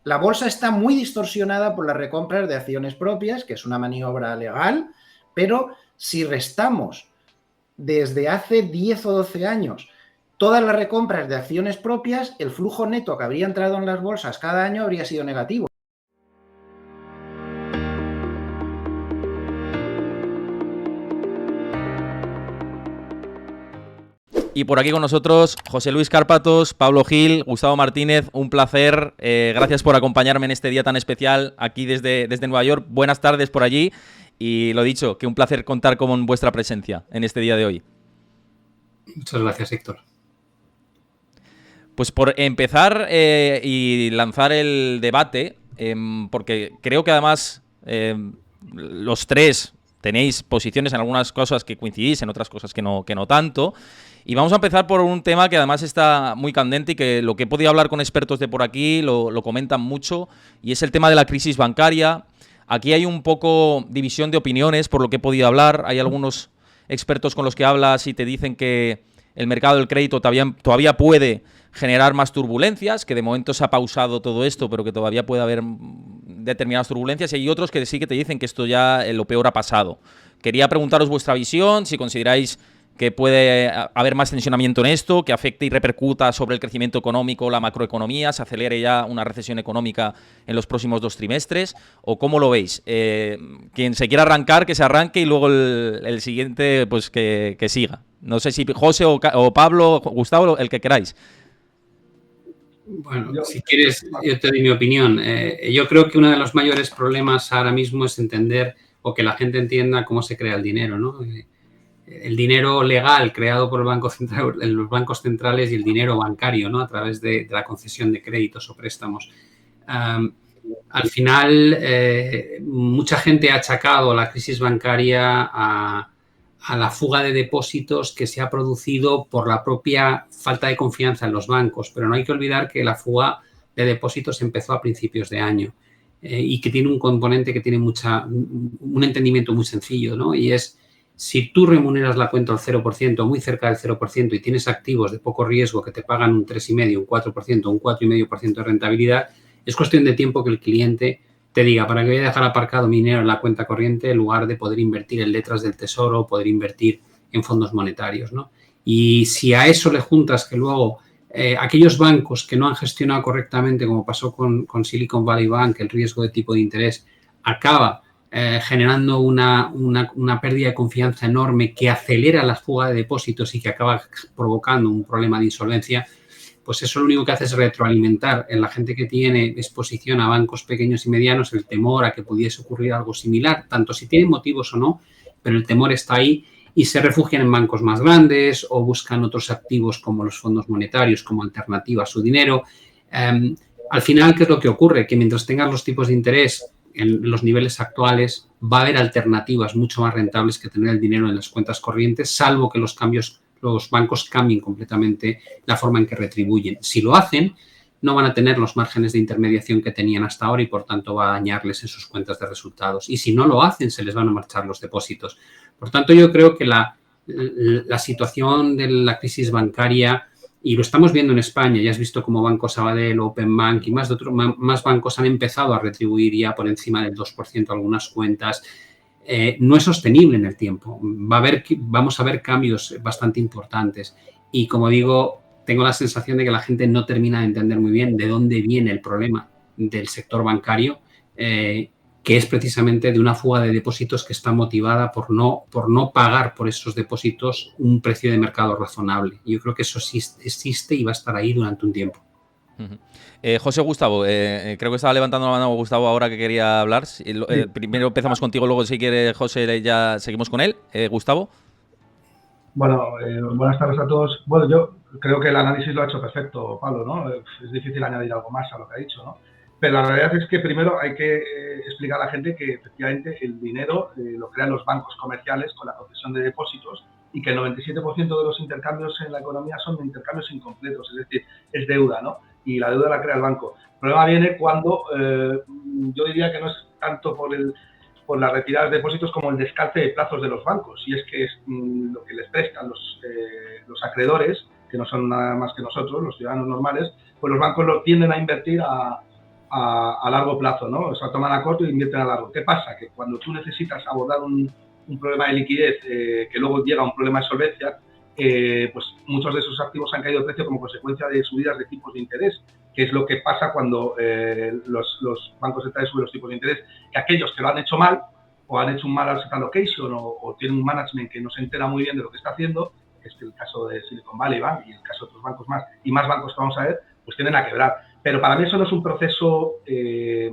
La bolsa está muy distorsionada por las recompras de acciones propias, que es una maniobra legal, pero si restamos desde hace 10 o 12 años todas las recompras de acciones propias, el flujo neto que habría entrado en las bolsas cada año habría sido negativo. Y por aquí con nosotros José Luis Cárpatos, Pablo Gil, Gustavo Martínez, un placer. Gracias por acompañarme en este día tan especial aquí desde Nueva York. Buenas tardes por allí y lo dicho, que un placer contar con vuestra presencia en este día de hoy. Muchas gracias, Héctor. Pues por empezar y lanzar el debate, porque creo que además los tres tenéis posiciones en algunas cosas que coincidís, en otras cosas que no tanto. Y vamos a empezar por un tema que además está muy candente y que lo que he podido hablar con expertos de por aquí lo comentan mucho, y es el tema de la crisis bancaria. Aquí hay un poco división de opiniones por lo que he podido hablar. Hay algunos expertos con los que hablas y te dicen que el mercado del crédito todavía puede generar más turbulencias, que de momento se ha pausado todo esto, pero que todavía puede haber determinadas turbulencias, y hay otros que sí que te dicen que esto ya lo peor ha pasado. Quería preguntaros vuestra visión, si consideráis que puede haber más tensionamiento en esto, que afecte y repercuta sobre el crecimiento económico, la macroeconomía, se acelere ya una recesión económica en los próximos 2 trimestres, o cómo lo veis. Quien se quiera arrancar, que se arranque, y luego el siguiente, pues que siga. No sé si José o Pablo, Gustavo, el que queráis. Bueno, si quieres, yo te doy mi opinión. Yo creo que uno de los mayores problemas ahora mismo es entender, o que la gente entienda, cómo se crea el dinero, ¿no? El dinero legal creado por el Banco Central, los bancos centrales, y el dinero bancario, ¿no? A través de la concesión de créditos o préstamos. Al final, mucha gente ha achacado la crisis bancaria a la fuga de depósitos que se ha producido por la propia falta de confianza en los bancos, pero no hay que olvidar que la fuga de depósitos empezó a principios de año y que tiene un componente que tiene un entendimiento muy sencillo, ¿no? Y es, si tú remuneras la cuenta al 0%, muy cerca del 0%, y tienes activos de poco riesgo que te pagan un 3,5%, un 4%, un 4,5% de rentabilidad, es cuestión de tiempo que el cliente te diga, ¿para qué voy a dejar aparcado mi dinero en la cuenta corriente en lugar de poder invertir en letras del tesoro o poder invertir en fondos monetarios, ¿no? Y si a eso le juntas que luego aquellos bancos que no han gestionado correctamente, como pasó con Silicon Valley Bank, el riesgo de tipo de interés acaba generando una pérdida de confianza enorme que acelera la fuga de depósitos y que acaba provocando un problema de insolvencia, pues eso lo único que hace es retroalimentar en la gente que tiene exposición a bancos pequeños y medianos el temor a que pudiese ocurrir algo similar, tanto si tienen motivos o no, pero el temor está ahí, y se refugian en bancos más grandes o buscan otros activos como los fondos monetarios como alternativa a su dinero. Al final, ¿qué es lo que ocurre? Que mientras tengas los tipos de interés en los niveles actuales, va a haber alternativas mucho más rentables que tener el dinero en las cuentas corrientes, salvo que los bancos cambien completamente la forma en que retribuyen. Si lo hacen, no van a tener los márgenes de intermediación que tenían hasta ahora y, por tanto, va a dañarles en sus cuentas de resultados. Y si no lo hacen, se les van a marchar los depósitos. Por tanto, yo creo que la situación de la crisis bancaria, y lo estamos viendo en España, ya has visto cómo Banco Sabadell, Openbank y más bancos han empezado a retribuir ya por encima del 2% algunas cuentas. No es sostenible en el tiempo. Vamos a ver cambios bastante importantes. Y como digo, tengo la sensación de que la gente no termina de entender muy bien de dónde viene el problema del sector bancario, que es precisamente de una fuga de depósitos que está motivada por no pagar por esos depósitos un precio de mercado razonable. Yo creo que eso sí existe y va a estar ahí durante un tiempo. José, Gustavo, creo que estaba levantando la mano Gustavo ahora que quería hablar. Primero empezamos contigo, luego si quiere José ya seguimos con él. Gustavo. Bueno, buenas tardes a todos. Bueno, yo creo que el análisis lo ha hecho perfecto, Pablo, ¿no? Es difícil añadir algo más a lo que ha dicho, ¿no? Pero la realidad es que primero hay que explicar a la gente que efectivamente el dinero lo crean los bancos comerciales con la concesión de depósitos, y que el 97% de los intercambios en la economía son intercambios incompletos, es decir, es deuda, ¿no? Y la deuda la crea el banco. El problema viene cuando yo diría que no es tanto por la retirada de depósitos como el descalce de plazos de los bancos, y es que es lo que les prestan los acreedores, que no son nada más que nosotros, los ciudadanos normales, pues los bancos lo tienden a invertir a a largo plazo, ¿no? O sea, toman a corto e invierten a largo. ¿Qué pasa? Que cuando tú necesitas abordar un problema de liquidez que luego llega a un problema de solvencia, pues muchos de esos activos han caído de precio como consecuencia de subidas de tipos de interés, que es lo que pasa cuando los bancos centrales suben los tipos de interés, que aquellos que lo han hecho mal o han hecho un mal asset allocation o tienen un management que no se entera muy bien de lo que está haciendo, que es el caso de Silicon Valley Bank y el caso de otros bancos más, y más bancos que vamos a ver, pues tienden a quebrar. Pero para mí eso no es un proceso que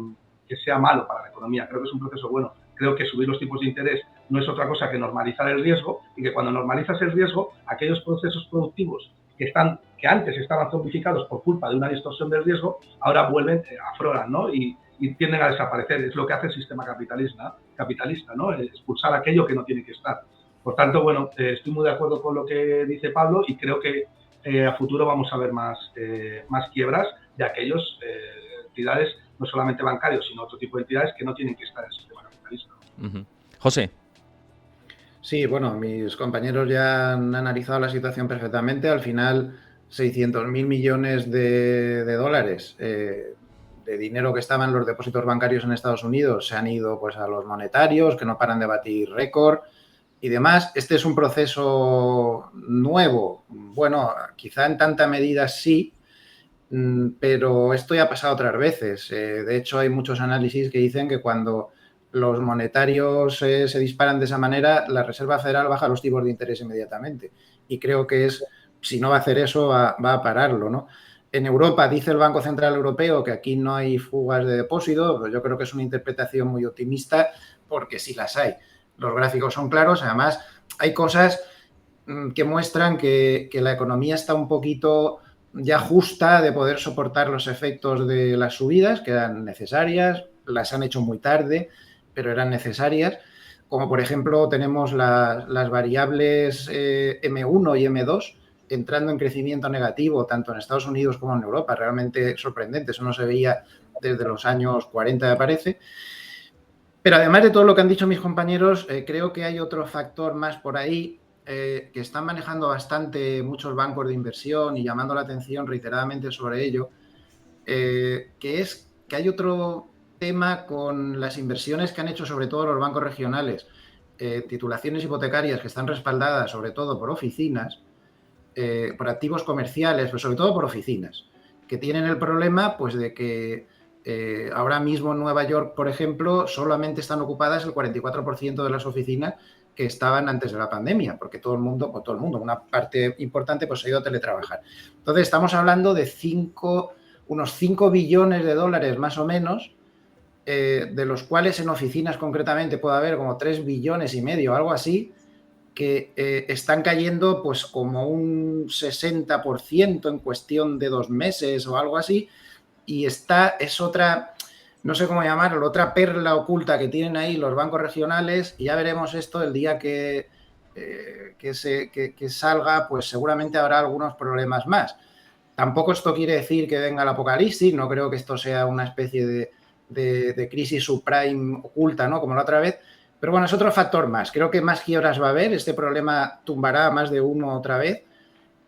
sea malo para la economía, creo que es un proceso bueno. Creo que subir los tipos de interés no es otra cosa que normalizar el riesgo, y que cuando normalizas el riesgo, aquellos procesos productivos que antes estaban zombificados por culpa de una distorsión del riesgo, ahora vuelven, afloran, ¿no? Y tienden a desaparecer. Es lo que hace el sistema capitalista, ¿no? Expulsar aquello que no tiene que estar. Por tanto, bueno, estoy muy de acuerdo con lo que dice Pablo, y creo que a futuro vamos a ver más quiebras de aquellos entidades, no solamente bancarios, sino otro tipo de entidades que no tienen que estar en el sistema capitalista. José. Sí, bueno, mis compañeros ya han analizado la situación perfectamente. Al final, 600.000 millones de dólares de dinero que estaban en los depósitos bancarios en Estados Unidos se han ido pues a los monetarios, que no paran de batir récord y demás. Este es un proceso nuevo. Bueno, quizá en tanta medida sí, pero esto ya ha pasado otras veces. De hecho, hay muchos análisis que dicen que cuando los monetarios se disparan de esa manera, la Reserva Federal baja los tipos de interés inmediatamente. Y creo que si no va a hacer eso, va a pararlo, ¿no? En Europa dice el Banco Central Europeo que aquí no hay fugas de depósito, pero yo creo que es una interpretación muy optimista, porque sí las hay. Los gráficos son claros, además hay cosas que muestran que la economía está un poquito ya justa de poder soportar los efectos de las subidas, que eran necesarias, las han hecho muy tarde, pero eran necesarias, como por ejemplo tenemos las variables M1 y M2 entrando en crecimiento negativo tanto en Estados Unidos como en Europa, realmente sorprendente, eso no se veía desde los años 40 me parece. Pero además de todo lo que han dicho mis compañeros, creo que hay otro factor más por ahí que están manejando bastante muchos bancos de inversión y llamando la atención reiteradamente sobre ello, que es que hay otro tema con las inversiones que han hecho sobre todo los bancos regionales, titulaciones hipotecarias que están respaldadas sobre todo por oficinas, por activos comerciales, pero sobre todo por oficinas, que tienen el problema pues de que ahora mismo en Nueva York, por ejemplo, solamente están ocupadas el 44% de las oficinas que estaban antes de la pandemia, porque todo el mundo, una parte importante pues se ha ido a teletrabajar. Entonces estamos hablando de unos 5 billones de dólares más o menos, de los cuales en oficinas concretamente puede haber como 3 billones y medio, algo así, que están cayendo pues como un 60% en cuestión de 2 meses o algo así, y es otra, no sé cómo llamarlo, otra perla oculta que tienen ahí los bancos regionales, y ya veremos esto el día que salga, pues seguramente habrá algunos problemas más. Tampoco esto quiere decir que venga el apocalipsis, no creo que esto sea una especie de crisis subprime oculta, ¿no? Como la otra vez, pero bueno, es otro factor más. Creo que más quiebras va a haber, este problema tumbará a más de uno otra vez,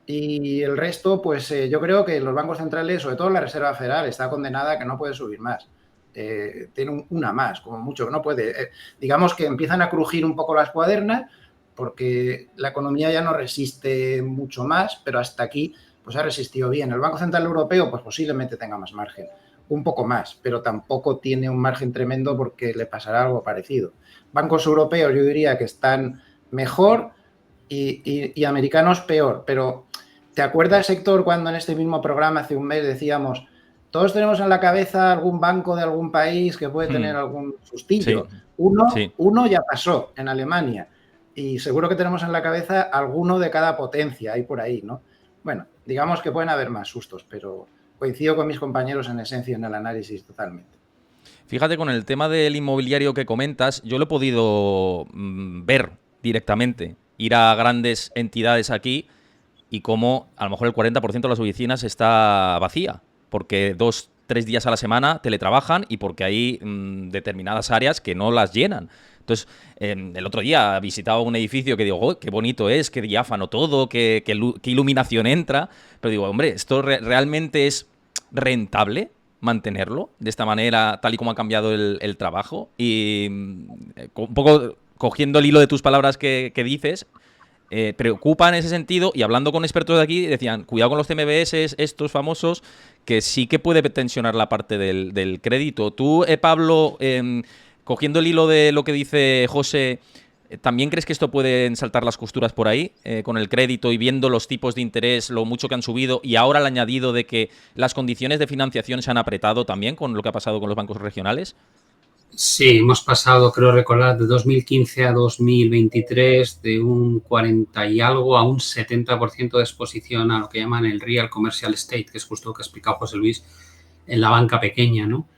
y el resto, pues yo creo que los bancos centrales, sobre todo la Reserva Federal, está condenada a que no puede subir más. Tiene una más, como mucho, que no puede. Digamos que empiezan a crujir un poco las cuadernas, porque la economía ya no resiste mucho más, pero hasta aquí pues ha resistido bien. El Banco Central Europeo pues posiblemente tenga más margen, un poco más, pero tampoco tiene un margen tremendo porque le pasará algo parecido. Bancos europeos yo diría que están mejor y americanos peor, pero ¿te acuerdas, Héctor, cuando en este mismo programa hace un mes decíamos todos tenemos en la cabeza algún banco de algún país que puede tener algún sustillo? Sí. Uno ya pasó en Alemania, y seguro que tenemos en la cabeza alguno de cada potencia, ahí por ahí, ¿no? Bueno, digamos que pueden haber más sustos, pero coincido con mis compañeros en esencia en el análisis totalmente. Fíjate, con el tema del inmobiliario que comentas, yo lo he podido ver directamente, ir a grandes entidades aquí y cómo a lo mejor el 40% de las oficinas está vacía, porque 2-3 días a la semana teletrabajan y porque hay determinadas áreas que no las llenan. Entonces, el otro día visitaba un edificio que digo, oh, qué bonito es, qué diáfano todo, qué iluminación entra, pero digo, hombre, ¿esto realmente es rentable mantenerlo de esta manera, tal y como ha cambiado el trabajo? Y un poco cogiendo el hilo de tus palabras que dices, preocupa en ese sentido, y hablando con expertos de aquí decían, cuidado con los CMBS, estos famosos, que sí que puede tensionar la parte del crédito. Tú, Pablo, cogiendo el hilo de lo que dice José, ¿también crees que esto puede saltar las costuras por ahí, con el crédito y viendo los tipos de interés, lo mucho que han subido, y ahora el añadido de que las condiciones de financiación se han apretado también con lo que ha pasado con los bancos regionales? Sí, hemos pasado, creo recordar, de 2015 a 2023 de un 40 y algo a un 70% de exposición a lo que llaman el Real Commercial Estate, que es justo lo que ha explicado José Luis, en la banca pequeña, ¿no?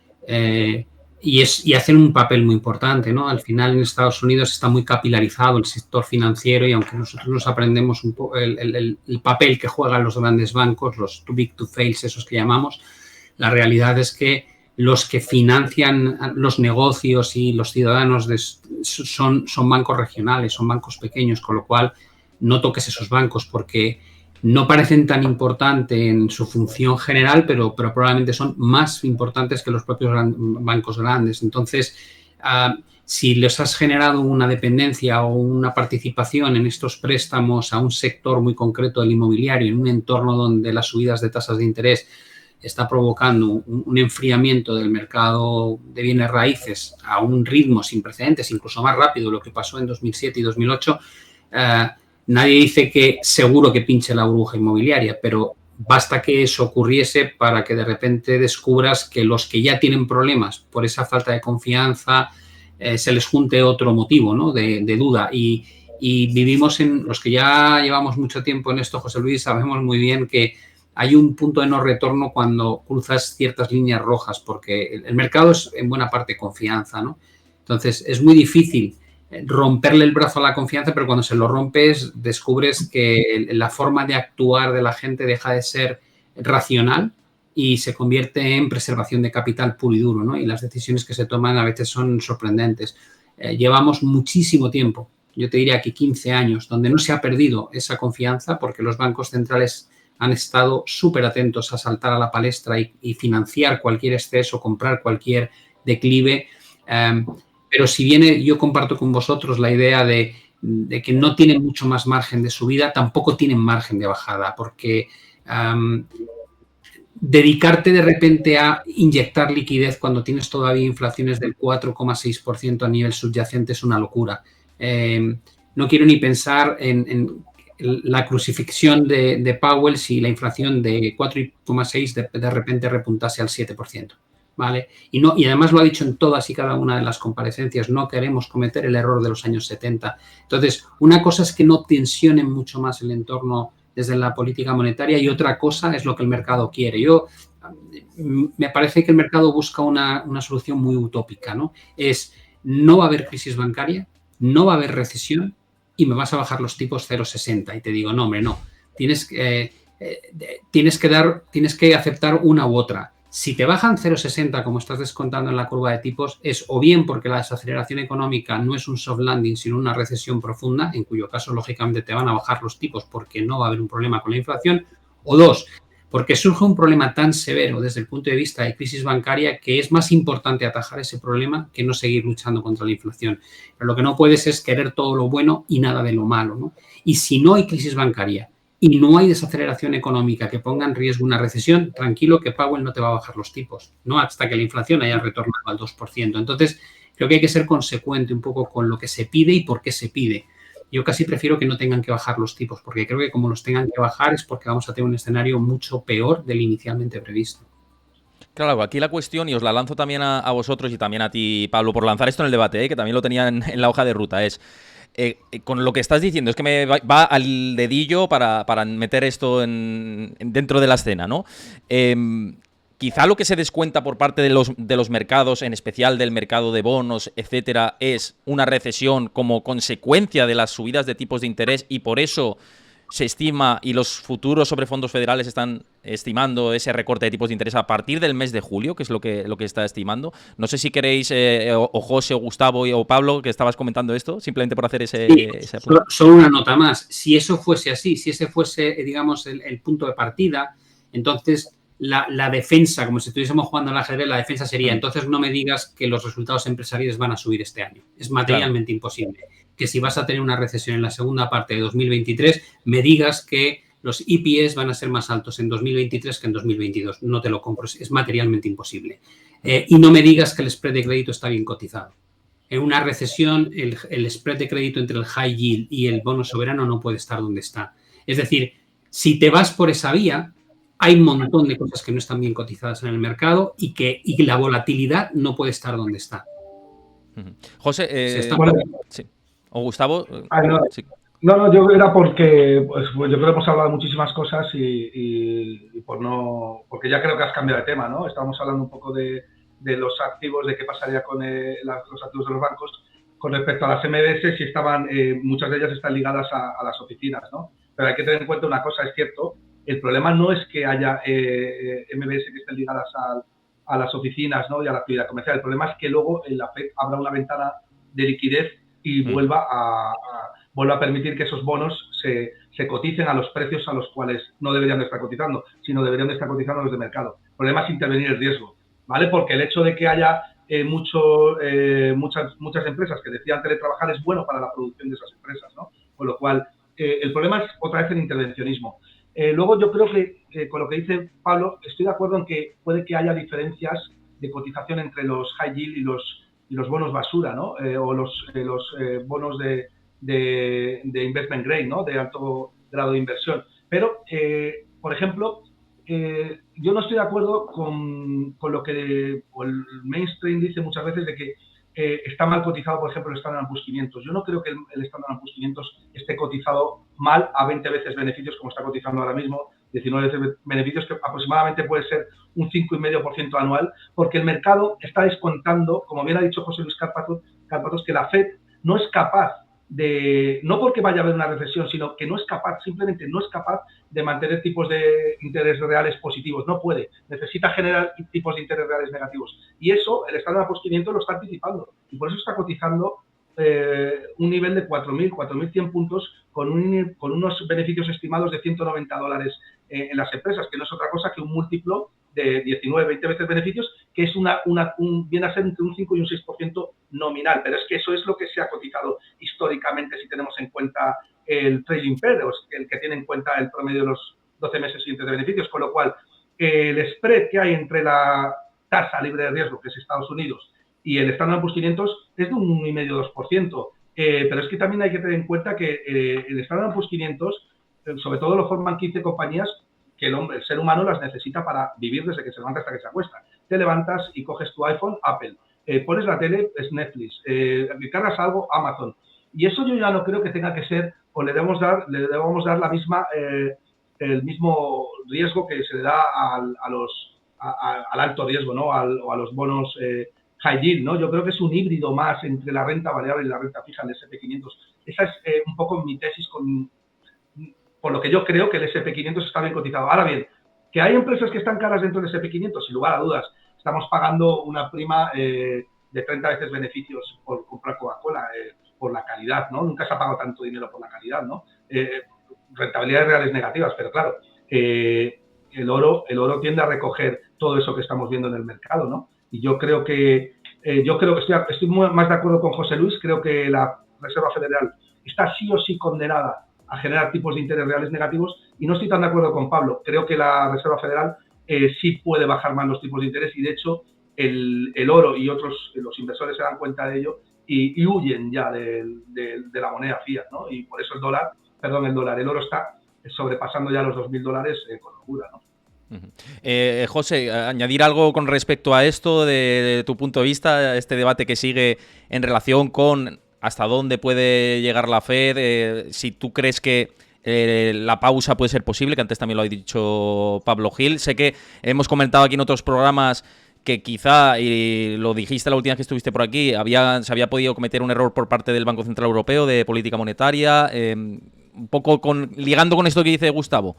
Y hacen un papel muy importante, ¿no? Al final en Estados Unidos está muy capilarizado el sector financiero, y aunque nosotros nos aprendemos un poco el papel que juegan los grandes bancos, los too big to fail, esos que llamamos, la realidad es que los que financian los negocios y los ciudadanos son bancos regionales, son bancos pequeños, con lo cual no toques esos bancos porque no parecen tan importantes en su función general, pero probablemente son más importantes que los propios bancos grandes. Entonces, si les has generado una dependencia o una participación en estos préstamos a un sector muy concreto del inmobiliario, en un entorno donde las subidas de tasas de interés está provocando un enfriamiento del mercado de bienes raíces a un ritmo sin precedentes, incluso más rápido de lo que pasó en 2007 y 2008, nadie dice que seguro que pinche la burbuja inmobiliaria, pero basta que eso ocurriese para que de repente descubras que los que ya tienen problemas por esa falta de confianza, se les junte otro motivo, ¿no? de duda. Y vivimos los que ya llevamos mucho tiempo en esto, José Luis, sabemos muy bien que hay un punto de no retorno cuando cruzas ciertas líneas rojas, porque el mercado es en buena parte confianza, ¿no? Entonces, es muy difícil romperle el brazo a la confianza, pero cuando se lo rompes, descubres que la forma de actuar de la gente deja de ser racional y se convierte en preservación de capital puro y duro, ¿no? Y las decisiones que se toman a veces son sorprendentes. Llevamos muchísimo tiempo, yo te diría que 15 años, donde no se ha perdido esa confianza porque los bancos centrales han estado súper atentos a saltar a la palestra y financiar cualquier exceso, comprar cualquier declive. Pero si bien yo comparto con vosotros la idea de que no tienen mucho más margen de subida, tampoco tienen margen de bajada, porque dedicarte de repente a inyectar liquidez cuando tienes todavía inflaciones del 4,6% a nivel subyacente es una locura. No quiero ni pensar en la crucifixión de Powell si la inflación de 4,6 de repente repuntase al 7%, ¿vale? Y además lo ha dicho en todas y cada una de las comparecencias, no queremos cometer el error de los años 70. Entonces, una cosa es que no tensionen mucho más el entorno desde la política monetaria y otra cosa es lo que el mercado quiere. Me parece que el mercado busca una solución muy utópica, ¿no? No va a haber crisis bancaria, no va a haber recesión, y me vas a bajar los tipos 0,60. Y te digo, no, hombre, no. Tienes que aceptar una u otra. Si te bajan 0,60, como estás descontando en la curva de tipos, es o bien porque la desaceleración económica no es un soft landing, sino una recesión profunda, en cuyo caso, lógicamente, te van a bajar los tipos porque no va a haber un problema con la inflación, o dos, porque surge un problema tan severo desde el punto de vista de crisis bancaria que es más importante atajar ese problema que no seguir luchando contra la inflación. Pero lo que no puedes es querer todo lo bueno y nada de lo malo, ¿no? Y si no hay crisis bancaria y no hay desaceleración económica que ponga en riesgo una recesión, tranquilo que Powell no te va a bajar los tipos, ¿no? Hasta que la inflación haya retornado al 2%. Entonces, creo que hay que ser consecuente un poco con lo que se pide y por qué se pide. Yo casi prefiero que no tengan que bajar los tipos, porque creo que como los tengan que bajar es porque vamos a tener un escenario mucho peor del inicialmente previsto. Claro, aquí la cuestión, y os la lanzo también a vosotros y también a ti, Pablo, por lanzar esto en el debate, que también lo tenía en la hoja de ruta, es, con lo que estás diciendo, es que me va al dedillo para meter esto dentro de la escena, ¿no? Quizá lo que se descuenta por parte de los mercados, en especial del mercado de bonos, etcétera, es una recesión como consecuencia de las subidas de tipos de interés, y por eso se estima, y los futuros sobre fondos federales están estimando ese recorte de tipos de interés a partir del mes de julio, que es lo que está estimando. No sé si queréis, o José, o Gustavo, o Pablo, que estabas comentando esto, simplemente por hacer ese solo una nota más. Si eso fuese así, si ese fuese, digamos, el punto de partida, entonces la defensa, como si estuviésemos jugando al ajedrez, la defensa sería, entonces no me digas que los resultados empresariales van a subir este año. Es materialmente imposible. Que si vas a tener una recesión en la segunda parte de 2023, me digas que los EPS van a ser más altos en 2023 que en 2022. No te lo compro, es materialmente imposible. Y no me digas que el spread de crédito está bien cotizado. En una recesión, el spread de crédito entre el high yield y el bono soberano no puede estar donde está. Es decir, si te vas por esa vía, hay un montón de cosas que no están bien cotizadas en el mercado y la volatilidad no puede estar donde está. José, sí. O Gustavo. Sí. No, yo era porque pues, yo creo que hemos hablado de muchísimas cosas y porque ya creo que has cambiado de tema, ¿no? Estábamos hablando un poco de los activos, de qué pasaría con los activos de los bancos con respecto a las MBS, si estaban, muchas de ellas están ligadas a las oficinas, ¿no? Pero hay que tener en cuenta una cosa, es cierto, el problema no es que haya MBS que estén ligadas a las oficinas, ¿no? Y a la actividad comercial. El problema es que luego en la FED habrá una ventana de liquidez y vuelva a permitir que esos bonos se coticen a los precios a los cuales no deberían de estar cotizando, sino deberían de estar cotizando los de mercado. El problema es intervenir el riesgo, ¿vale? Porque el hecho de que haya muchas empresas que decidan teletrabajar es bueno para la producción de esas empresas, ¿no? Con lo cual, el problema es otra vez el intervencionismo. Luego yo creo que con lo que dice Pablo, estoy de acuerdo en que puede que haya diferencias de cotización entre los high yield y los bonos basura, ¿no? O los bonos de investment grade, ¿no? De alto grado de inversión. Pero, por ejemplo, yo no estoy de acuerdo con lo que el mainstream dice muchas veces de que está mal cotizado, por ejemplo, el Standard & Poor's 500. Yo no creo que el Standard & Poor's 500 esté cotizado mal a 20 veces beneficios, como está cotizando ahora mismo, 19 veces beneficios, que aproximadamente puede ser un 5,5% anual, porque el mercado está descontando, como bien ha dicho José Luis Cárpatos, que la FED no es capaz no porque vaya a haber una recesión, sino que no es capaz, simplemente no es capaz de mantener tipos de interés reales positivos. No puede. Necesita generar tipos de interés reales negativos. Y eso, el Standard & Poor's 500 lo está anticipando. Y por eso está cotizando un nivel de 4.100 puntos con unos beneficios estimados de $190 en las empresas, que no es otra cosa que un múltiplo de 19, 20 veces beneficios, que es viene a ser entre un 5 y un 6% nominal, pero es que eso es lo que se ha cotizado históricamente si tenemos en cuenta el trailing pair, el que tiene en cuenta el promedio de los 12 meses siguientes de beneficios, con lo cual el spread que hay entre la tasa libre de riesgo, que es Estados Unidos, y el Standard & Poor's 500 es de un 1,5-2%, pero es que también hay que tener en cuenta que el Standard & Poor's 500, sobre todo lo forman 15 compañías que el ser humano las necesita para vivir desde que se levanta hasta que se acuesta. Te levantas y coges tu iPhone, Apple. Pones la tele, es Netflix. Cargas algo, Amazon. Y eso yo ya no creo que tenga que ser, o le debemos dar la misma, el mismo riesgo que se le da al alto riesgo, ¿no? O a los bonos high yield, ¿no? Yo creo que es un híbrido más entre la renta variable y la renta fija del S&P 500. Esa es un poco mi tesis por lo que yo creo que el S&P 500 está bien cotizado. Ahora bien, que hay empresas que están caras dentro del S&P 500, sin lugar a dudas. Estamos pagando una prima de 30 veces beneficios por comprar Coca-Cola, por la calidad, ¿no? Nunca se ha pagado tanto dinero por la calidad, ¿no? Rentabilidades reales negativas, pero claro, el oro tiende a recoger todo eso que estamos viendo en el mercado, ¿no? Y yo creo que estoy más de acuerdo con José Luis. Creo que la Reserva Federal está sí o sí condenada a generar tipos de interés reales negativos, y no estoy tan de acuerdo con Pablo. Creo que la Reserva Federal sí puede bajar más los tipos de interés, y de hecho el oro y los inversores se dan cuenta de ello y huyen ya de la moneda fiat, ¿no? Y por eso el oro está sobrepasando ya los $2.000 con locura, ¿no? José, añadir algo con respecto a esto, de tu punto de vista, este debate que sigue en relación con hasta dónde puede llegar la FED, si tú crees que la pausa puede ser posible, que antes también lo ha dicho Pablo Gil. Sé que hemos comentado aquí en otros programas que quizá, y lo dijiste la última vez que estuviste por aquí, se había podido cometer un error por parte del Banco Central Europeo de política monetaria, un poco ligando con esto que dice Gustavo.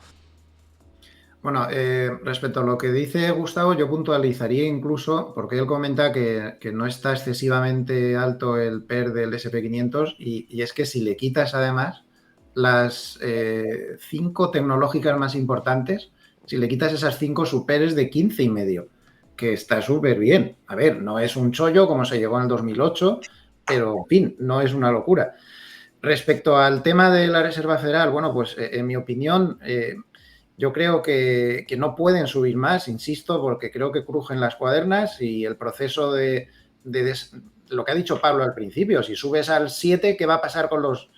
Bueno, respecto a lo que dice Gustavo, yo puntualizaría incluso, porque él comenta que no está excesivamente alto el PER del S&P 500, y es que si le quitas además las 5 tecnológicas más importantes, Si le quitas esas 5, superes de 15,5, que está súper bien. A ver, no es un chollo como se llegó en el 2008, pero, en fin, no es una locura. Respecto al tema de la Reserva Federal, bueno, pues en mi opinión, yo creo que no pueden subir más, insisto, porque creo que crujen las cuadernas y el proceso de lo que ha dicho Pablo al principio, si subes al 7, ¿qué va a pasar con los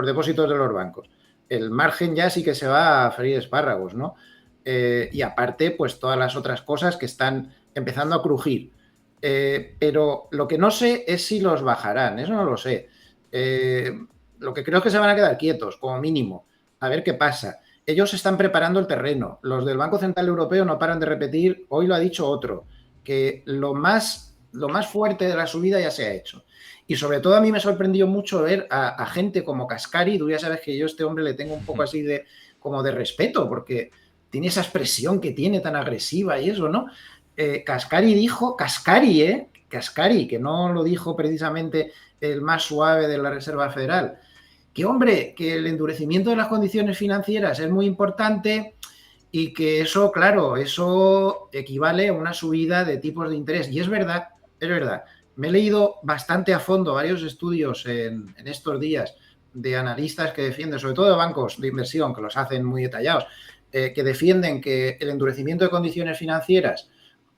depósitos de los bancos? El margen ya sí que se va a freír espárragos, ¿no? Y aparte, pues todas las otras cosas que están empezando a crujir. Pero lo que no sé es si los bajarán, eso no lo sé. Lo que creo es que se van a quedar quietos, como mínimo, a ver qué pasa. Ellos están preparando el terreno. Los del Banco Central Europeo no paran de repetir, hoy lo ha dicho otro, que lo más fuerte de la subida ya se ha hecho. Y sobre todo a mí me sorprendió mucho ver a gente como Kaspari. Tú ya sabes que yo a este hombre le tengo un poco así como de respeto, porque tiene esa expresión que tiene tan agresiva y eso, ¿no? Kaspari dijo, Kaspari, que no lo dijo precisamente el más suave de la Reserva Federal, que hombre, que el endurecimiento de las condiciones financieras es muy importante y que eso, claro, eso equivale a una subida de tipos de interés. Y es verdad, es verdad. Me he leído bastante a fondo varios estudios en estos días de analistas que defienden, sobre todo de bancos de inversión, que los hacen muy detallados, que defienden que el endurecimiento de condiciones financieras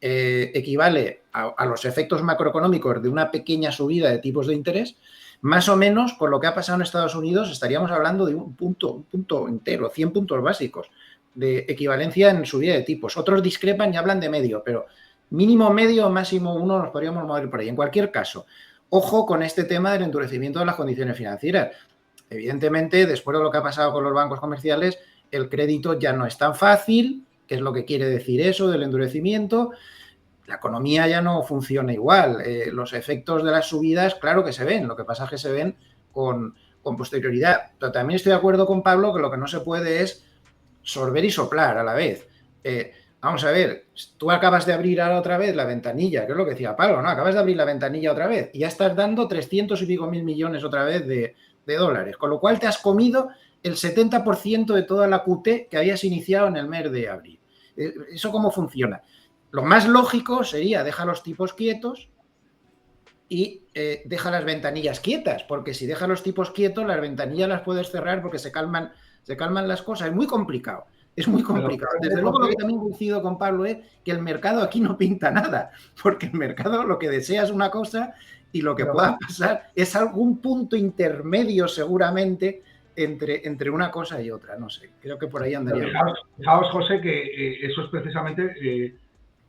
equivale a los efectos macroeconómicos de una pequeña subida de tipos de interés. Más o menos, por lo que ha pasado en Estados Unidos, estaríamos hablando de un punto entero, 100 puntos básicos de equivalencia en subida de tipos. Otros discrepan y hablan de medio, pero mínimo medio, máximo 1 nos podríamos mover por ahí. En cualquier caso, ojo con este tema del endurecimiento de las condiciones financieras. Evidentemente, después de lo que ha pasado con los bancos comerciales, el crédito ya no es tan fácil, que es lo que quiere decir eso del endurecimiento. La economía ya no funciona igual. Los efectos de las subidas, claro que se ven, lo que pasa es que se ven con posterioridad. Pero también estoy de acuerdo con Pablo que lo que no se puede es sorber y soplar a la vez. Vamos a ver, tú acabas de abrir ahora otra vez la ventanilla, que es lo que decía Pablo, ¿no? Acabas de abrir la ventanilla otra vez y ya estás dando 300 y pico mil millones otra vez de dólares, con lo cual te has comido el 70% de toda la QT que habías iniciado en el mes de abril. ¿Eso cómo funciona? Lo más lógico sería deja los tipos quietos y deja las ventanillas quietas, porque si deja los tipos quietos, las ventanillas las puedes cerrar porque se calman las cosas. Es muy complicado. Es muy complicado. Desde luego, lo que también coincido con Pablo es que el mercado aquí no pinta nada, porque el mercado lo que desea es una cosa y lo que pueda pasar es algún punto intermedio seguramente entre una cosa y otra. No sé, creo que por ahí andaría. Fijaos, José, que eso es precisamente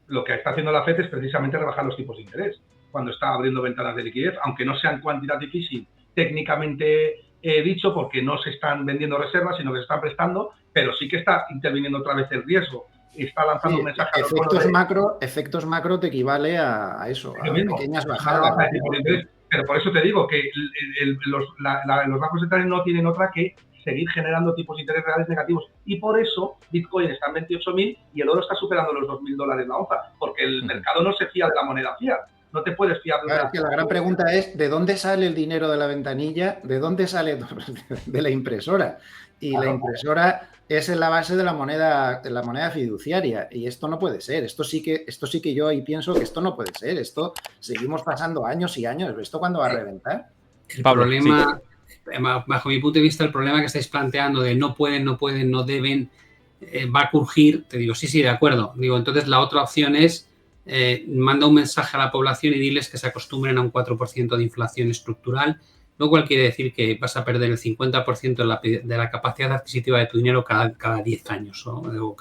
lo que está haciendo la FED, es precisamente rebajar los tipos de interés cuando está abriendo ventanas de liquidez, aunque no sean quantitative easing técnicamente dicho, porque no se están vendiendo reservas, sino que se están prestando, pero sí que está interviniendo otra vez el riesgo. Está lanzando un mensaje. Efectos macro te equivale a eso, a pequeñas bajadas. Pero por eso te digo que los bancos centrales no tienen otra que seguir generando tipos de interés reales negativos. Y por eso Bitcoin está en 28.000 y el oro está superando los $2.000 la onza, porque el mercado no se fía de la moneda fiat. No te puedes fiar de es que la gran pregunta es, ¿de dónde sale el dinero de la ventanilla? ¿De dónde sale? De la impresora. Y claro, la impresora es en la base de la moneda fiduciaria. Y esto no puede ser. Esto sí que yo ahí pienso que esto no puede ser. Esto seguimos pasando años y años. ¿Esto cuándo va a reventar? El problema, bajo mi punto de vista, el problema que estáis planteando de no pueden, no deben, va a crujir. Te digo, sí, de acuerdo. Digo, entonces la otra opción es manda un mensaje a la población y diles que se acostumbren a un 4% de inflación estructural, lo cual quiere decir que vas a perder el 50% de la capacidad adquisitiva de tu dinero cada 10 años, ¿no? O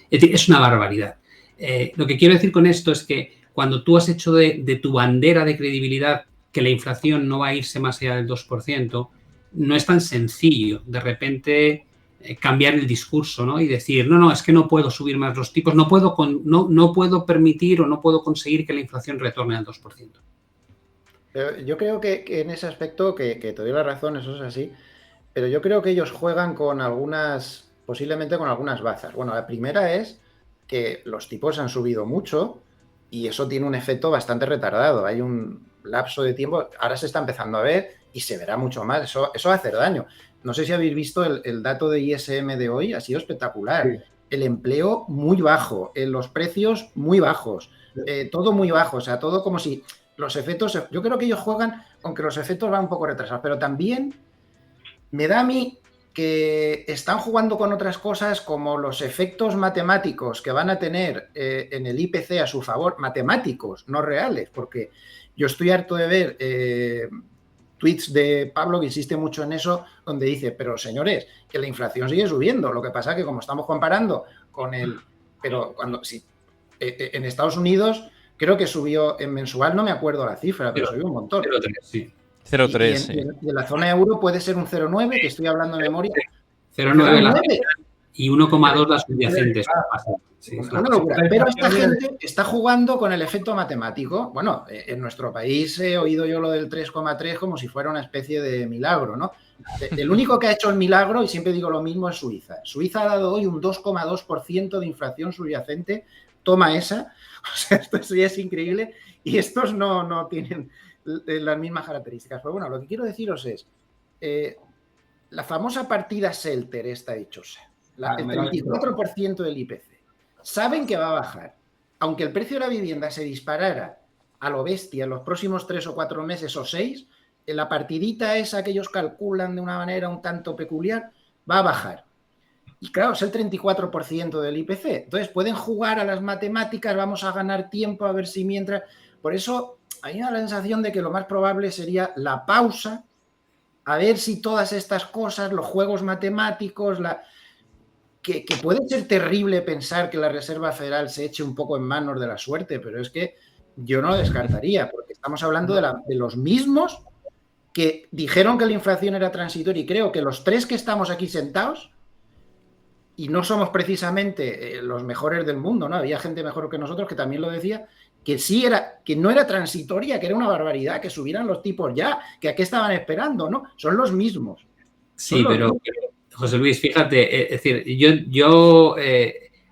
es decir, es una barbaridad. Lo que quiero decir con esto es que cuando tú has hecho de tu bandera de credibilidad que la inflación no va a irse más allá del 2%, no es tan sencillo de repente cambiar el discurso, ¿no? Y decir, no, es que no puedo subir más los tipos, no puedo permitir o no puedo conseguir que la inflación retorne al 2%. Pero yo creo que en ese aspecto, que te doy la razón, eso es así, pero yo creo que ellos juegan posiblemente con algunas bazas. Bueno, la primera es que los tipos han subido mucho y eso tiene un efecto bastante retardado. Hay un lapso de tiempo, ahora se está empezando a ver y se verá mucho más. Eso va a hacer daño. No sé si habéis visto el dato de ISM de hoy, ha sido espectacular. Sí. el empleo muy bajo, los precios muy bajos, todo muy bajo, o sea, todo como si los efectos, yo creo que ellos juegan, aunque los efectos van un poco retrasados, pero también me da a mí que están jugando con otras cosas como los efectos matemáticos que van a tener en el IPC a su favor, matemáticos, no reales, porque yo estoy harto de ver tweets de Pablo que insiste mucho en eso, donde dice, pero señores, que la inflación sigue subiendo, lo que pasa es que como estamos comparando con pero cuando sí, en Estados Unidos creo que subió en mensual, no me acuerdo la cifra, pero subió un montón. 0,3, sí. 0,3. Y en la zona euro puede ser un 0,9, que estoy hablando de memoria. 0,9 la y 1,2 las subyacentes. Sí, una locura. Pero esta gente está jugando con el efecto matemático. Bueno, en nuestro país he oído yo lo del 3,3 como si fuera una especie de milagro, ¿no? El único que ha hecho el milagro, y siempre digo lo mismo, es Suiza. Suiza ha dado hoy un 2,2% de inflación subyacente. Toma esa. O sea, esto sí es increíble. Y estos no tienen las mismas características. Pero bueno, lo que quiero deciros es la famosa partida Selter, esta dichosa, el 34% del IPC. Saben que va a bajar. Aunque el precio de la vivienda se disparara a lo bestia en los próximos 3 o 4 meses o 6, la partidita esa que ellos calculan de una manera un tanto peculiar, va a bajar. Y claro, es el 34% del IPC. Entonces pueden jugar a las matemáticas, vamos a ganar tiempo a ver si mientras... Por eso hay una sensación de que lo más probable sería la pausa, a ver si todas estas cosas, los juegos matemáticos, que puede ser terrible pensar que la Reserva Federal se eche un poco en manos de la suerte, pero es que yo no lo descartaría, porque estamos hablando de los mismos que dijeron que la inflación era transitoria, y creo que los tres que estamos aquí sentados, y no somos precisamente los mejores del mundo, ¿no? Había gente mejor que nosotros que también lo decía, que sí era, que no era transitoria, que era una barbaridad, que subieran los tipos ya, que a qué estaban esperando, ¿no? Son los mismos. Sí, pero José Luis, fíjate, es decir, yo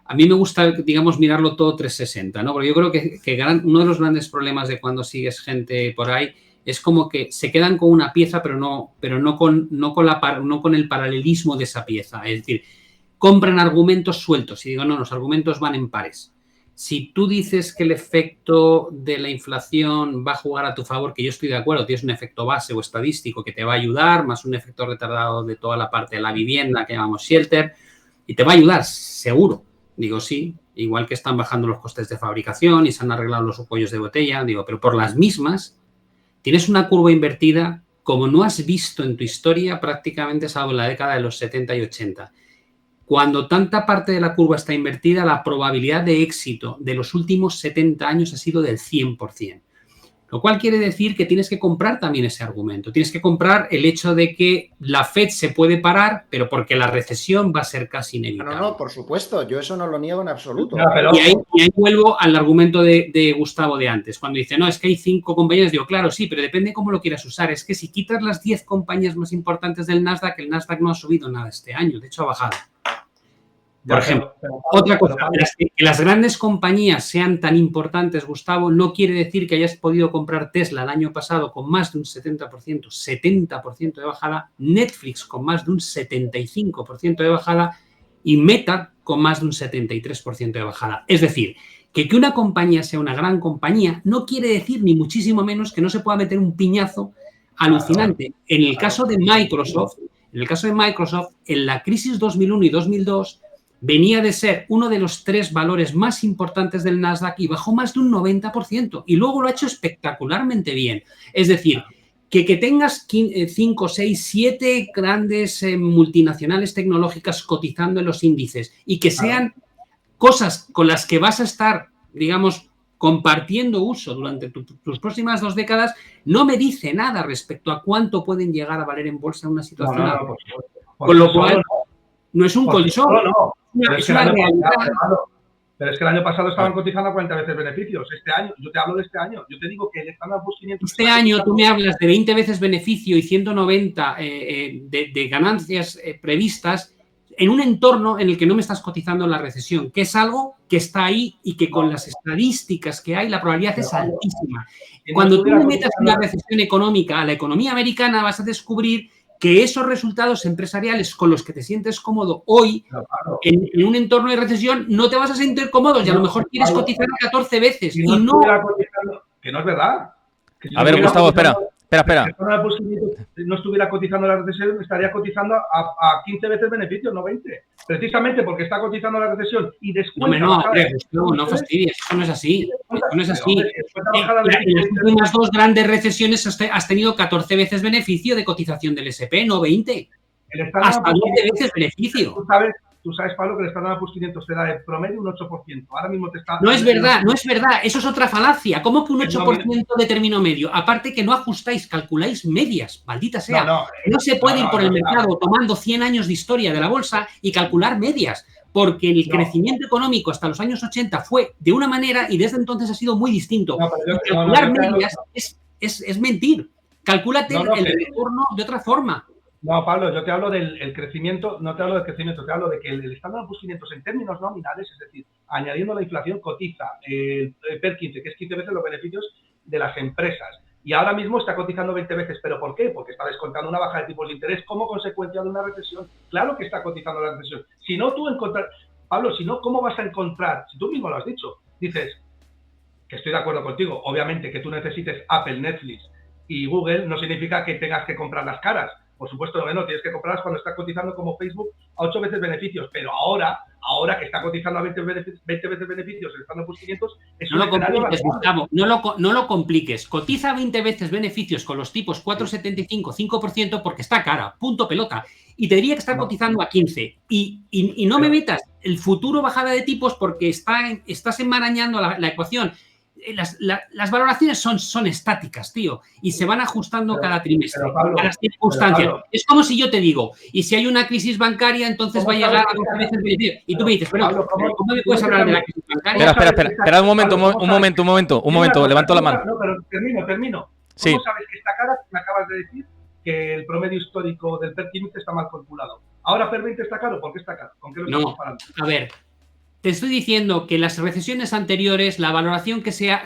a mí me gusta, digamos, mirarlo todo 360, ¿no? Porque yo creo que uno de los grandes problemas de cuando sigues gente por ahí es como que se quedan con una pieza, pero no con el paralelismo de esa pieza. Es decir, compran argumentos sueltos y digo, no, los argumentos van en pares. Si tú dices que el efecto de la inflación va a jugar a tu favor, que yo estoy de acuerdo, tienes un efecto base o estadístico que te va a ayudar, más un efecto retardado de toda la parte de la vivienda que llamamos shelter, y te va a ayudar, seguro. Digo, sí, igual que están bajando los costes de fabricación y se han arreglado los cuellos de botella, digo, pero por las mismas tienes una curva invertida como no has visto en tu historia prácticamente salvo en la década de los 70 y 80. Cuando tanta parte de la curva está invertida, la probabilidad de éxito de los últimos 70 años ha sido del 100%. Lo cual quiere decir que tienes que comprar también ese argumento. Tienes que comprar el hecho de que la Fed se puede parar, pero porque la recesión va a ser casi inevitable. No, por supuesto. Yo eso no lo niego en absoluto. Y ahí vuelvo al argumento de Gustavo de antes. Cuando dice, no, es que hay 5 compañías. Digo, claro, sí, pero depende cómo lo quieras usar. Es que si quitas las 10 compañías más importantes del Nasdaq, el Nasdaq no ha subido nada este año. De hecho, ha bajado. Por ejemplo, otra cosa, que las grandes compañías sean tan importantes, Gustavo, no quiere decir que hayas podido comprar Tesla el año pasado con más de un 70% de bajada, Netflix con más de un 75% de bajada y Meta con más de un 73% de bajada. Es decir, que una compañía sea una gran compañía no quiere decir ni muchísimo menos que no se pueda meter un piñazo alucinante. En el caso de Microsoft, en la crisis 2001 y 2002, venía de ser uno de los 3 valores más importantes del Nasdaq y bajó más de un 90%. Y luego lo ha hecho espectacularmente bien. Es decir, que tengas 5, 6, 7 grandes multinacionales tecnológicas cotizando en los índices y que sean cosas con las que vas a estar, digamos, compartiendo uso durante tus próximas 2 décadas, no me dice nada respecto a cuánto pueden llegar a valer en bolsa en una situación. Con lo cual, no es un colchón. Pero es que el año pasado estaban cotizando a 40 veces beneficios. Este año, yo te hablo de este año. Yo te digo que el Standard Poor's 500... Este año tú me hablas de 20 veces beneficio y 190 de ganancias previstas en un entorno en el que no me estás cotizando la recesión, que es algo que está ahí y que con las estadísticas que hay la probabilidad es altísima. Cuando tú le metas una recesión económica a la economía americana vas a descubrir que esos resultados empresariales con los que te sientes cómodo hoy, en un entorno de recesión, no te vas a sentir cómodo y a lo mejor quieres cotizar 14 veces. Y no. Que no es verdad. A ver, Gustavo, espera. Si no estuviera cotizando la recesión, estaría cotizando a 15 veces beneficios, no 20. Precisamente porque está cotizando la recesión y descuenta... No fastidies, eso no es así. No es así. En las últimas 2 grandes recesiones has tenido 14 veces beneficio de cotización del S&P, no 20. Hasta 20 veces beneficio. Tú sabes, Pablo, que el Standard & Poor's 500 te da de promedio un 8%. Ahora mismo te está... No es verdad. Eso es otra falacia. ¿Cómo que un 8% de término medio? Aparte que no ajustáis, calculáis medias, maldita sea. No se puede ir por el mercado tomando 100 años de historia de la bolsa y calcular medias, porque el crecimiento económico hasta los años 80 fue de una manera y desde entonces ha sido muy distinto. Calcular medias es mentir. Calcúlate el retorno de otra forma. No, Pablo, yo te hablo del crecimiento, no te hablo del crecimiento, te hablo de que el Standard & Poor's 500 en términos nominales, es decir, añadiendo la inflación, cotiza el PER 15, que es 15 veces los beneficios de las empresas. Y ahora mismo está cotizando 20 veces. ¿Pero por qué? Porque está descontando una baja de tipos de interés como consecuencia de una recesión. Claro que está cotizando la recesión. Si no, Pablo, si no, ¿cómo vas a encontrar? Si tú mismo lo has dicho, dices, que estoy de acuerdo contigo, obviamente que tú necesites Apple, Netflix y Google no significa que tengas que comprar las caras. Por supuesto que no, tienes que comprarlas cuando está cotizando como Facebook a 8 veces beneficios, pero ahora que está cotizando a 20 veces beneficios el Standard & Poor's 500, es no lo compliques, Gustavo, no lo compliques. Cotiza 20 veces beneficios con los tipos 4,75, 5% porque está cara, punto pelota. Y tendría que estar cotizando a 15. Y no me metas el futuro bajada de tipos porque estás enmarañando la ecuación. Las valoraciones son estáticas, tío, y se van ajustando cada trimestre a las circunstancias. Es como si yo te digo, y si hay una crisis bancaria, entonces va a llegar a 12 veces beneficio. Y tú me dices, pero ¿cómo me puedes hablar de la crisis bancaria? Espera un momento, levanto la mano. No, pero termino. ¿Cómo sabes que está cara? Me acabas de decir que el promedio histórico del PER 15 está mal calculado. Ahora PER 20 está caro, ¿por qué está caro? ¿Con qué lo estamos comparando? A ver, te estoy diciendo que las recesiones anteriores, la valoración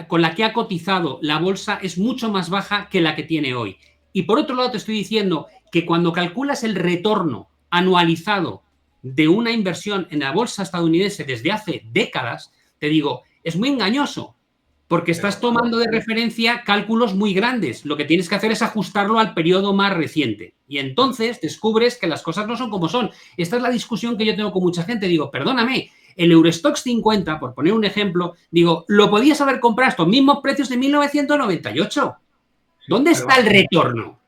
con la que ha cotizado la bolsa es mucho más baja que la que tiene hoy. Y por otro lado te estoy diciendo que cuando calculas el retorno anualizado de una inversión en la bolsa estadounidense desde hace décadas, te digo, es muy engañoso, porque estás tomando de referencia cálculos muy grandes. Lo que tienes que hacer es ajustarlo al periodo más reciente. Y entonces descubres que las cosas no son como son. Esta es la discusión que yo tengo con mucha gente. Digo, perdóname, el Eurostoxx 50, por poner un ejemplo, digo, lo podías haber comprado a estos mismos precios de 1998. ¿Dónde está el retorno?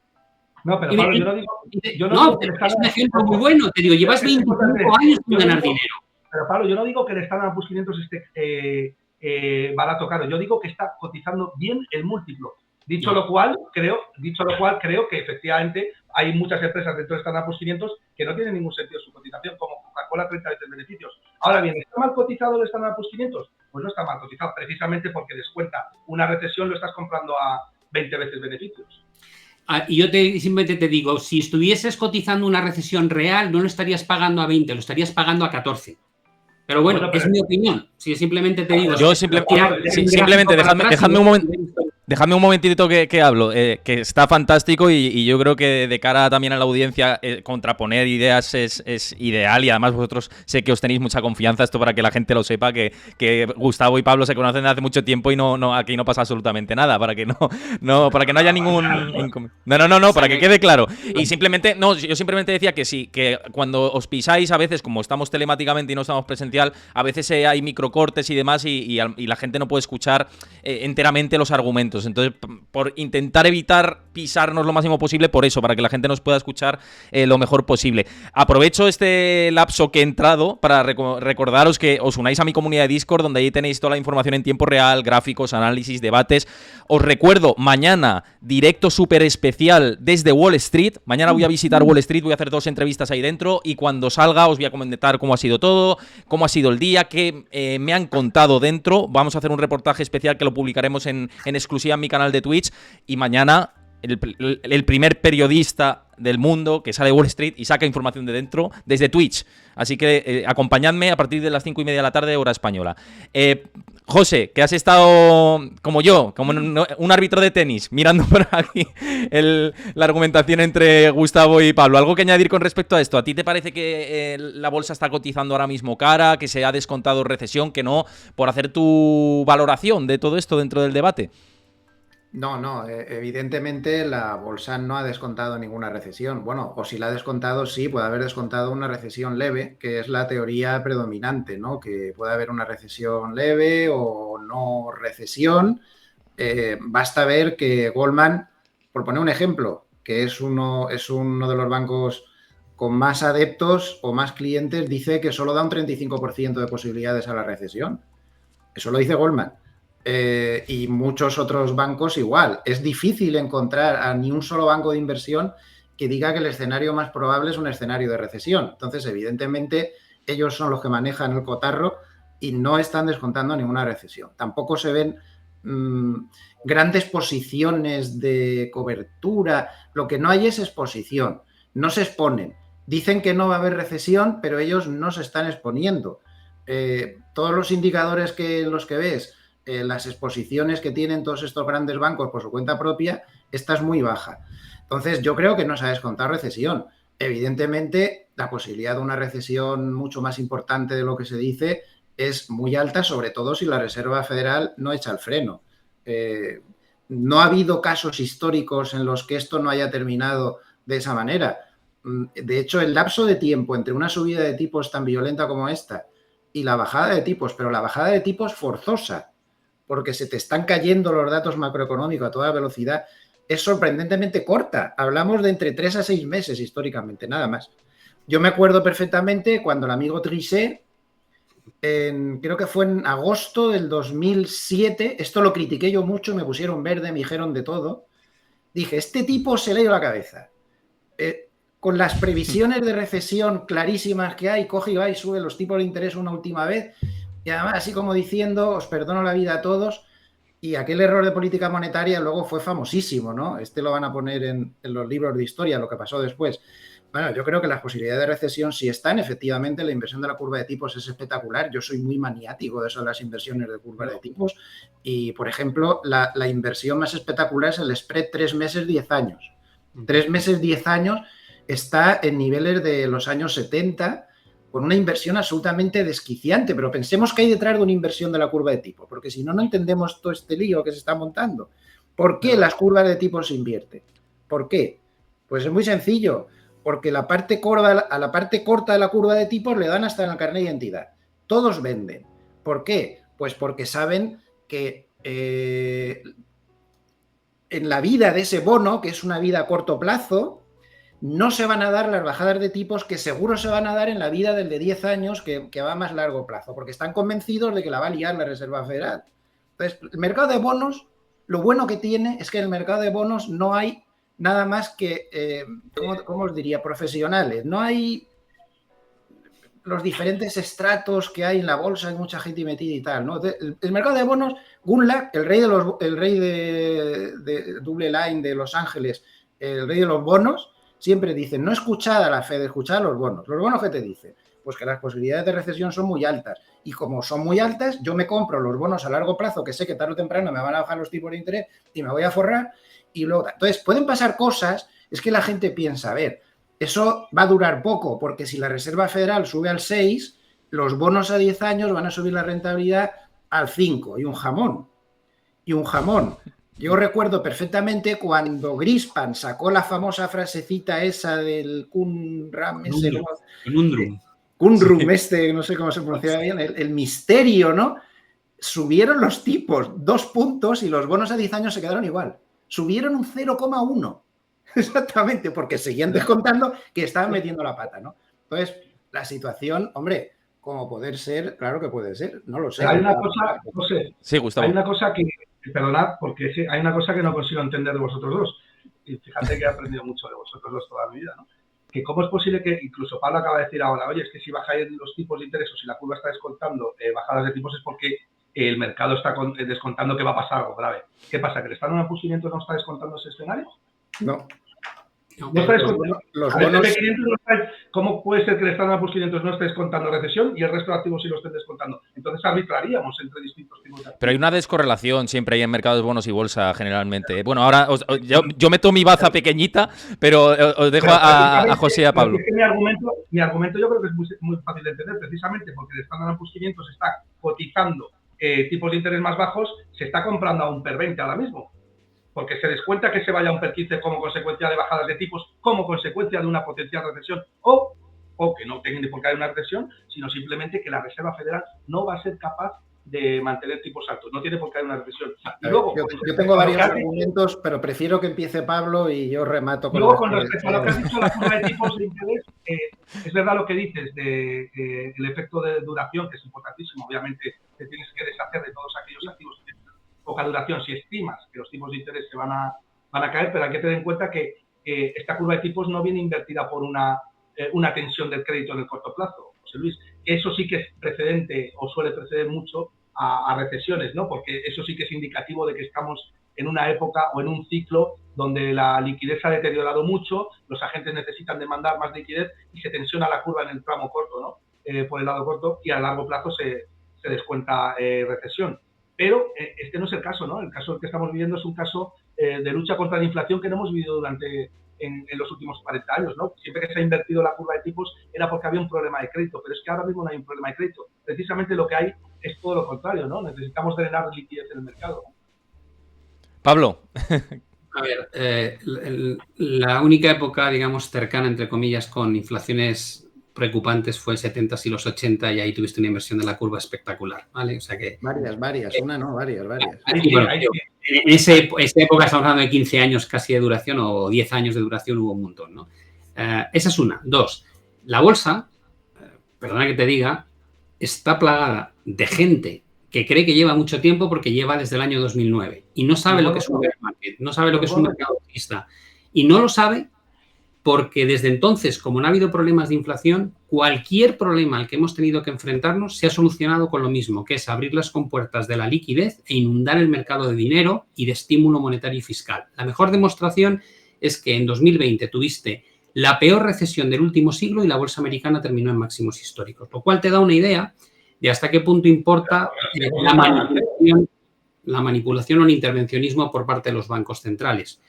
No, pero Pablo, yo no digo... es un ejemplo muy bueno. Te digo, llevas 25 años sin ganar dinero. Pero Pablo, yo no digo que el Standard & Poor's 500 esté barato caro. Yo digo que está cotizando bien el múltiplo. Dicho lo cual, creo que efectivamente hay muchas empresas dentro del Standard & Poor's 500 que no tienen ningún sentido su cotización, como Coca-Cola 30 veces beneficios. Ahora bien, ¿está mal cotizado el Standard & Poor's 500? Pues no está mal cotizado, precisamente porque descuenta una recesión, lo estás comprando a 20 veces beneficios. Y yo simplemente te digo, si estuvieses cotizando una recesión real, no lo estarías pagando a 20, lo estarías pagando a 14. Pero bueno, es mi opinión. Si simplemente te digo... Yo simplemente dejadme un momentito que hablo, que está fantástico y yo creo que de cara también a la audiencia contraponer ideas es ideal y además vosotros sé que os tenéis mucha confianza, esto para que la gente lo sepa, que Gustavo y Pablo se conocen desde hace mucho tiempo y aquí no pasa absolutamente nada, para que no haya ningún... No, para que quede claro. Y simplemente, yo simplemente decía que sí, que cuando os pisáis a veces, como estamos telemáticamente y no estamos presencial, a veces hay microcortes y demás y la gente no puede escuchar enteramente los argumentos. Entonces, por intentar evitar pisarnos lo máximo posible, por eso, para que la gente nos pueda escuchar lo mejor posible. Aprovecho este lapso que he entrado para recordaros que os unáis a mi comunidad de Discord, donde ahí tenéis toda la información en tiempo real, gráficos, análisis, debates. Os recuerdo, mañana, directo súper especial desde Wall Street. Mañana voy a visitar Wall Street, voy a hacer 2 entrevistas ahí dentro y cuando salga os voy a comentar cómo ha sido todo, cómo ha sido el día, qué me han contado dentro. Vamos a hacer un reportaje especial que lo publicaremos en exclusiva en mi canal de Twitch y mañana el primer periodista del mundo que sale de Wall Street y saca información de dentro desde Twitch. Así que acompañadme a partir de las 5:30 de la tarde, hora española. José, que has estado como yo, como un árbitro de tenis, mirando por aquí la argumentación entre Gustavo y Pablo. ¿Algo que añadir con respecto a esto? ¿A ti te parece que la bolsa está cotizando ahora mismo cara, que se ha descontado recesión, que no? Por hacer tu valoración de todo esto dentro del debate. No, evidentemente la bolsa no ha descontado ninguna recesión. Bueno, o si la ha descontado, sí, puede haber descontado una recesión leve, que es la teoría predominante, ¿no? Que puede haber una recesión leve o no recesión. Basta ver que Goldman, por poner un ejemplo, que es uno de los bancos con más adeptos o más clientes, dice que solo da un 35% de posibilidades a la recesión. Eso lo dice Goldman. Y muchos otros bancos igual. Es difícil encontrar a ni un solo banco de inversión que diga que el escenario más probable es un escenario de recesión. Entonces, evidentemente, ellos son los que manejan el cotarro y no están descontando ninguna recesión. Tampoco se ven grandes posiciones de cobertura. Lo que no hay es exposición. No se exponen. Dicen que no va a haber recesión, pero ellos no se están exponiendo. Todos los indicadores los que ves, las exposiciones que tienen todos estos grandes bancos por su cuenta propia, esta es muy baja. Entonces, yo creo que no se ha descontado recesión. Evidentemente, la posibilidad de una recesión mucho más importante de lo que se dice es muy alta, sobre todo si la Reserva Federal no echa el freno. No ha habido casos históricos en los que esto no haya terminado de esa manera. De hecho, el lapso de tiempo entre una subida de tipos tan violenta como esta y la bajada de tipos, pero la bajada de tipos forzosa, porque se te están cayendo los datos macroeconómicos a toda velocidad, es sorprendentemente corta. Hablamos de entre 3 a 6 meses históricamente, nada más. Yo me acuerdo perfectamente cuando el amigo Trichet, creo que fue en agosto del 2007, esto lo critiqué yo mucho, me pusieron verde, me dijeron de todo. Dije, este tipo se le ha ido la cabeza. Con las previsiones de recesión clarísimas que hay, coge y va y sube los tipos de interés una última vez. Y además, así como diciendo, os perdono la vida a todos, y aquel error de política monetaria luego fue famosísimo, ¿no? Este lo van a poner en los libros de historia, lo que pasó después. Bueno, yo creo que las posibilidades de recesión sí están, efectivamente, la inversión de la curva de tipos es espectacular. Yo soy muy maniático de eso de las inversiones de curva de tipos y, por ejemplo, la inversión más espectacular es el spread 3 meses, 10 años. 3 meses, 10 años está en niveles de los años 70, con una inversión absolutamente desquiciante, pero pensemos que hay detrás de una inversión de la curva de tipo, porque si no, no entendemos todo este lío que se está montando. ¿Por qué las curvas de tipo se invierten? ¿Por qué? Pues es muy sencillo, porque a la parte corta de la curva de tipos le dan hasta en el carnet de identidad. Todos venden. ¿Por qué? Pues porque saben que en la vida de ese bono, que es una vida a corto plazo, no se van a dar las bajadas de tipos que seguro se van a dar en la vida del de 10 años que va a más largo plazo, porque están convencidos de que la va a liar la Reserva Federal. Entonces, el mercado de bonos, lo bueno que tiene es que en el mercado de bonos no hay nada más que, ¿cómo os diría?, profesionales. No hay los diferentes estratos que hay en la bolsa, hay mucha gente metida y tal, ¿no? El mercado de bonos, Gundlach, el rey de Double Line de Los Ángeles, el rey de los bonos, siempre dicen, no escuchad a la Fed, escuchad a los bonos. ¿Los bonos qué te dicen? Pues que las posibilidades de recesión son muy altas. Y como son muy altas, yo me compro los bonos a largo plazo, que sé que tarde o temprano me van a bajar los tipos de interés y me voy a forrar. Y luego, entonces, pueden pasar cosas, es que la gente piensa, a ver, eso va a durar poco, porque si la Reserva Federal sube al 6, los bonos a 10 años van a subir la rentabilidad al 5, y un jamón. Y un jamón. Yo recuerdo perfectamente cuando Greenspan sacó la famosa frasecita esa del Kunram, no sé cómo se pronuncia bien, el misterio, ¿no? Subieron los tipos 2 puntos y los bonos a 10 años se quedaron igual. Subieron un 0,1. Exactamente, porque seguían descontando que estaban metiendo la pata, ¿no? Entonces, la situación, hombre, como poder ser, claro que puede ser, no lo sé. Hay una cosa, José, sí, Gustavo. Hay una cosa que, perdonad, porque sí, hay una cosa que no consigo entender de vosotros dos, y fíjate que he aprendido mucho de vosotros dos toda mi vida, ¿no? Que cómo es posible que, incluso Pablo acaba de decir ahora, oye, es que si bajáis los tipos de interés o si la curva está descontando bajadas de tipos es porque el mercado está descontando que va a pasar algo grave. ¿Qué pasa? ¿Que el Estado de Pusimiento no está descontando ese escenario? No. No estáis contando. Los bonos... ¿Cómo puede ser que el Standard Poor's 500 no esté descontando recesión y el resto de activos sí lo estén descontando? Entonces arbitraríamos entre distintos tipos de activos. Pero hay una descorrelación siempre ahí en mercados, bonos y bolsa generalmente. Bueno, ahora yo meto mi baza pequeñita, pero os dejo a José y a Pablo. Es que mi argumento yo creo que es muy fácil de entender, precisamente porque el Standard Poor's 500 está cotizando tipos de interés más bajos, se está comprando a un PER 20 ahora mismo. Porque se descuenta que se vaya a un PER 15 como consecuencia de bajadas de tipos, como consecuencia de una potencial recesión, o que no tengan ni por qué haber una recesión, sino simplemente que la Reserva Federal no va a ser capaz de mantener tipos altos. No tiene por qué haber una recesión. Y luego, yo tengo varios argumentos, pero prefiero que empiece Pablo y yo remato con... Luego, con respecto a lo que has dicho, la curva de tipos de interés, es verdad lo que dices del efecto de duración, que es importantísimo. Obviamente, te tienes que deshacer de todos aquellos activos que tienen poca duración si estimas que los tipos de interés se van a caer, pero hay que tener en cuenta que esta curva de tipos no viene invertida por una tensión del crédito en el corto plazo, José Luis. Eso sí que es precedente o suele preceder mucho a recesiones, ¿no? Porque eso sí que es indicativo de que estamos en una época o en un ciclo donde la liquidez ha deteriorado mucho, los agentes necesitan demandar más liquidez y se tensiona la curva en el tramo corto, ¿no? Por el lado corto, y a largo plazo se descuenta recesión. Pero este no es el caso, ¿no? El caso que estamos viviendo es un caso de lucha contra la inflación que no hemos vivido en los últimos 40 años, ¿no? Siempre que se ha invertido la curva de tipos era porque había un problema de crédito, pero es que ahora mismo no hay un problema de crédito. Precisamente lo que hay es todo lo contrario, ¿no? Necesitamos drenar liquidez en el mercado. Pablo. A ver, la única época, digamos, cercana, entre comillas, con inflaciones preocupantes fue 70s y los 80, y ahí tuviste una inversión de la curva espectacular, ¿vale? O sea que... Varias, varias. Bueno, en esa época estamos hablando de 15 años casi de duración o 10 años de duración, hubo un montón, ¿no? Esa es una. Dos, la bolsa, perdona que te diga, está plagada de gente que cree que lleva mucho tiempo porque lleva desde el año 2009 y no sabe lo que es un bear market, no sabe lo que es un mercado bajista. Y no lo sabe porque desde entonces, como no ha habido problemas de inflación, cualquier problema al que hemos tenido que enfrentarnos se ha solucionado con lo mismo, que es abrir las compuertas de la liquidez e inundar el mercado de dinero y de estímulo monetario y fiscal. La mejor demostración es que en 2020 tuviste la peor recesión del último siglo y la bolsa americana terminó en máximos históricos, lo cual te da una idea de hasta qué punto importa la manipulación o el intervencionismo por parte de los bancos centrales.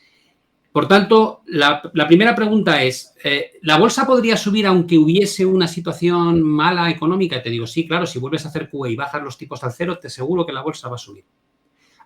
Por tanto, la primera pregunta es, ¿la bolsa podría subir aunque hubiese una situación mala económica? Y te digo, sí, claro, si vuelves a hacer QE y bajas los tipos al cero, te aseguro que la bolsa va a subir.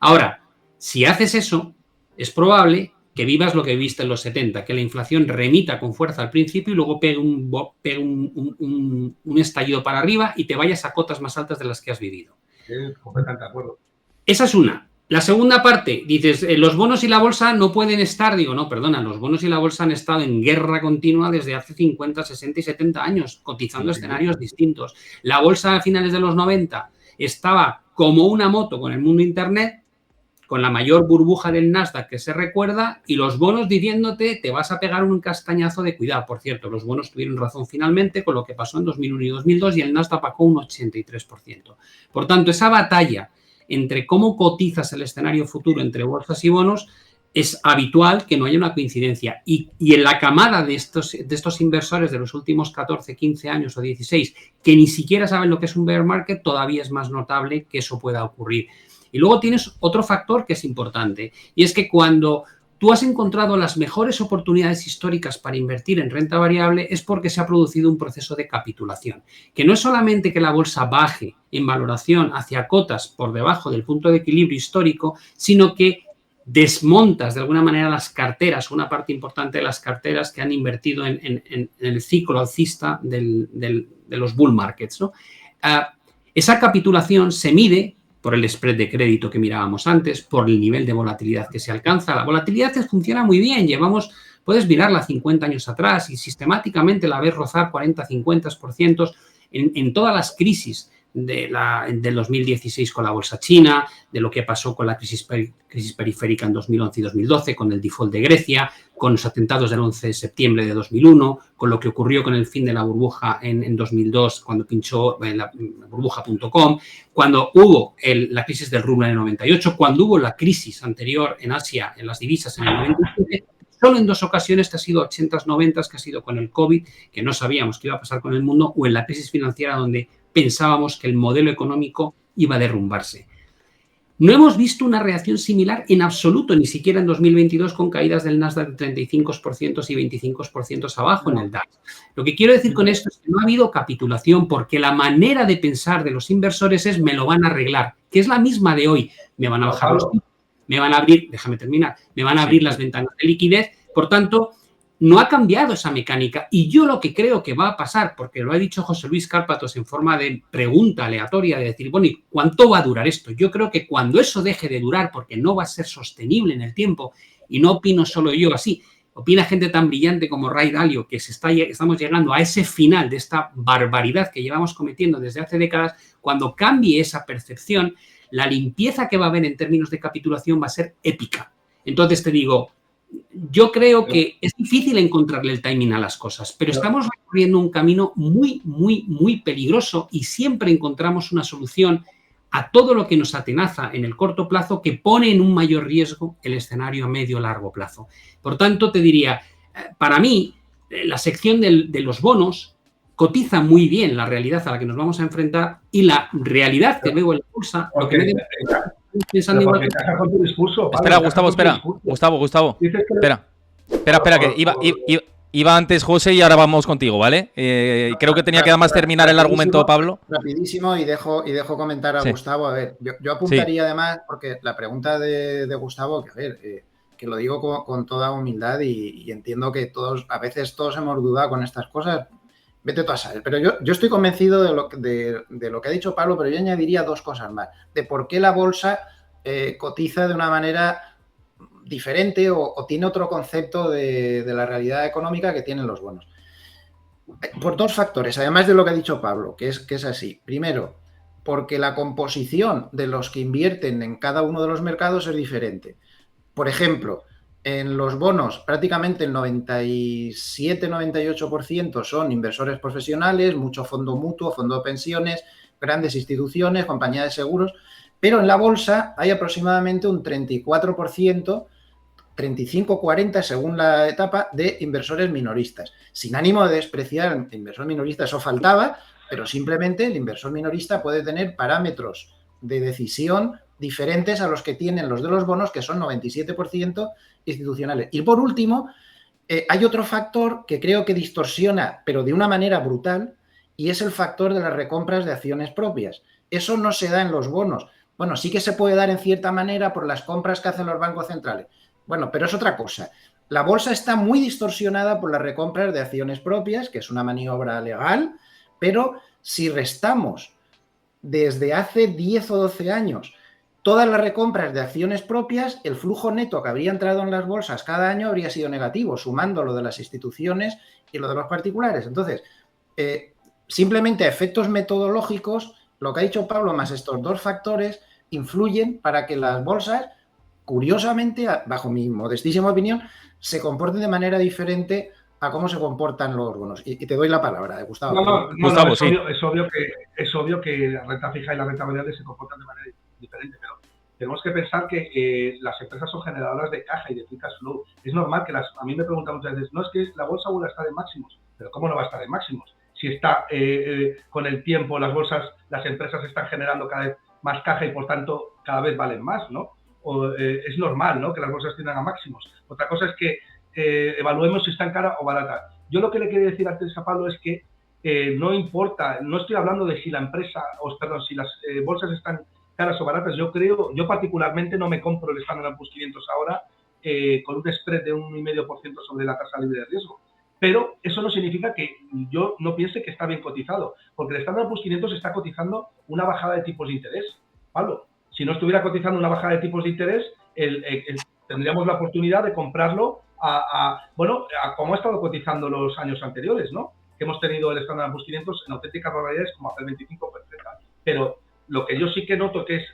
Ahora, si haces eso, es probable que vivas lo que viste en los 70, que la inflación remita con fuerza al principio y luego pegue un estallido para arriba y te vayas a cotas más altas de las que has vivido. Sí, completamente de acuerdo. Esa es una. La segunda parte, dices, los bonos y la bolsa no pueden estar, digo, no, perdona, los bonos y la bolsa han estado en guerra continua desde hace 50, 60 y 70 años, cotizando escenarios distintos. La bolsa a finales de los 90 estaba como una moto con el mundo Internet, con la mayor burbuja del Nasdaq que se recuerda, y los bonos diciéndote, te vas a pegar un castañazo de cuidado. Por cierto, los bonos tuvieron razón finalmente con lo que pasó en 2001 y 2002 y el Nasdaq pagó un 83%. Por tanto, esa batalla entre cómo cotizas el escenario futuro entre bolsas y bonos, es habitual que no haya una coincidencia. Y en la camada de estos inversores de los últimos 14, 15 años o 16, que ni siquiera saben lo que es un bear market, todavía es más notable que eso pueda ocurrir. Y luego tienes otro factor que es importante, y es que cuando tú has encontrado las mejores oportunidades históricas para invertir en renta variable es porque se ha producido un proceso de capitulación, que no es solamente que la bolsa baje en valoración hacia cotas por debajo del punto de equilibrio histórico, sino que desmontas de alguna manera las carteras, una parte importante de las carteras que han invertido en el ciclo alcista de los bull markets, ¿no? Esa capitulación se mide por el spread de crédito que mirábamos antes, por el nivel de volatilidad que se alcanza. La volatilidad funciona muy bien, puedes mirarla 50 años atrás y sistemáticamente la ves rozar 40-50% en todas las crisis del 2016 con la bolsa china, de lo que pasó con la crisis periférica en 2011 y 2012, con el default de Grecia, con los atentados del 11 de septiembre de 2001, con lo que ocurrió con el fin de la burbuja en 2002, cuando pinchó en la burbuja.com, cuando hubo la crisis del rublo en el 98, cuando hubo la crisis anterior en Asia, en las divisas en el 97. Solo en 2 ocasiones, que ha sido 80s, 90s, que ha sido con el COVID, que no sabíamos qué iba a pasar con el mundo, o en la crisis financiera, donde pensábamos que el modelo económico iba a derrumbarse. No hemos visto una reacción similar en absoluto, ni siquiera en 2022, con caídas del Nasdaq de 35% y 25% abajo en el DAX. Lo que quiero decir con esto es que no ha habido capitulación, porque la manera de pensar de los inversores es: me lo van a arreglar, que es la misma de hoy. Me van a bajar los tipos, me van a abrir, déjame terminar, me van a abrir las ventanas de liquidez. Por tanto, no ha cambiado esa mecánica. Y yo lo que creo que va a pasar, porque lo ha dicho José Luis Cárpatos en forma de pregunta aleatoria, de decir, bueno, ¿y cuánto va a durar esto? Yo creo que cuando eso deje de durar, porque no va a ser sostenible en el tiempo, y no opino solo yo así, opina gente tan brillante como Ray Dalio, que estamos llegando a ese final de esta barbaridad que llevamos cometiendo desde hace décadas. Cuando cambie esa percepción, la limpieza que va a haber en términos de capitulación va a ser épica. Entonces te digo, yo creo que es difícil encontrarle el timing a las cosas, pero estamos recorriendo un camino muy, muy, muy peligroso, y siempre encontramos una solución a todo lo que nos atenaza en el corto plazo, que pone en un mayor riesgo el escenario a medio o largo plazo. Por tanto, te diría, para mí, la sección de los bonos cotiza muy bien la realidad a la que nos vamos a enfrentar, y la realidad que veo en la bolsa, lo que me pensando igual que con tu discurso, Pablo, espera, Gustavo, espera. Gustavo. Espera, que iba antes José y ahora vamos contigo, ¿vale? Creo que tenía que además terminar el argumento de Pablo. Rapidísimo, y dejo comentar a Gustavo. A ver, yo apuntaría además, porque la pregunta de Gustavo, que a ver, que lo digo con toda humildad, y entiendo que a veces todos hemos dudado con estas cosas. Vete tú a saber. Pero yo estoy convencido de lo que ha dicho Pablo, pero yo añadiría 2 cosas más. De por qué la bolsa cotiza de una manera diferente o tiene otro concepto de la realidad económica que tienen los bonos. Por 2 factores, además de lo que ha dicho Pablo, que es así. Primero, porque la composición de los que invierten en cada uno de los mercados es diferente. Por ejemplo, en los bonos, prácticamente el 97-98% son inversores profesionales, mucho fondo mutuo, fondo de pensiones, grandes instituciones, compañías de seguros, pero en la bolsa hay aproximadamente un 34%, 35-40% según la etapa, de inversores minoristas. Sin ánimo de despreciar al inversor minorista, eso faltaba, pero simplemente el inversor minorista puede tener parámetros de decisión diferentes a los que tienen los de los bonos, que son 97% institucionales. Y por último, hay otro factor que creo que distorsiona, pero de una manera brutal, y es el factor de las recompras de acciones propias. Eso no se da en los bonos. Bueno, sí que se puede dar en cierta manera por las compras que hacen los bancos centrales. Bueno, pero es otra cosa. La bolsa está muy distorsionada por las recompras de acciones propias, que es una maniobra legal, pero si restamos desde hace 10 o 12 años todas las recompras de acciones propias, el flujo neto que habría entrado en las bolsas cada año habría sido negativo, sumando lo de las instituciones y lo de los particulares. Entonces, simplemente a efectos metodológicos, lo que ha dicho Pablo, más estos 2 factores, influyen para que las bolsas, curiosamente, bajo mi modestísima opinión, se comporten de manera diferente a cómo se comportan los bonos. Y te doy la palabra, Gustavo. Gustavo, es obvio que la renta fija y la renta variable se comportan de manera diferente, pero tenemos que pensar que las empresas son generadoras de caja y de free cash flow. Es normal que a mí me preguntan muchas veces, no, es que la bolsa vuelve a estar en máximos, pero ¿cómo no va a estar en máximos? Si está con el tiempo, las empresas están generando cada vez más caja y por tanto cada vez valen más, ¿no? Es normal, ¿no?, que las bolsas tiendan a máximos. Otra cosa es que evaluemos si están cara o barata. Yo lo que le quería decir antes a Pablo es que no importa, no estoy hablando de si la empresa, si las bolsas están caras o baratas. Yo particularmente no me compro el Standard & Poor's 500 ahora con un spread de 1,5% sobre la tasa libre de riesgo. Pero eso no significa que yo no piense que está bien cotizado, porque el Standard & Poor's 500 está cotizando una bajada de tipos de interés. Pablo, si no estuviera cotizando una bajada de tipos de interés, tendríamos la oportunidad de comprarlo a como ha estado cotizando los años anteriores, ¿no? Que hemos tenido el Standard & Poor's 500 en auténticas barbaridades como hace 25%. Pero lo que yo sí que noto que es,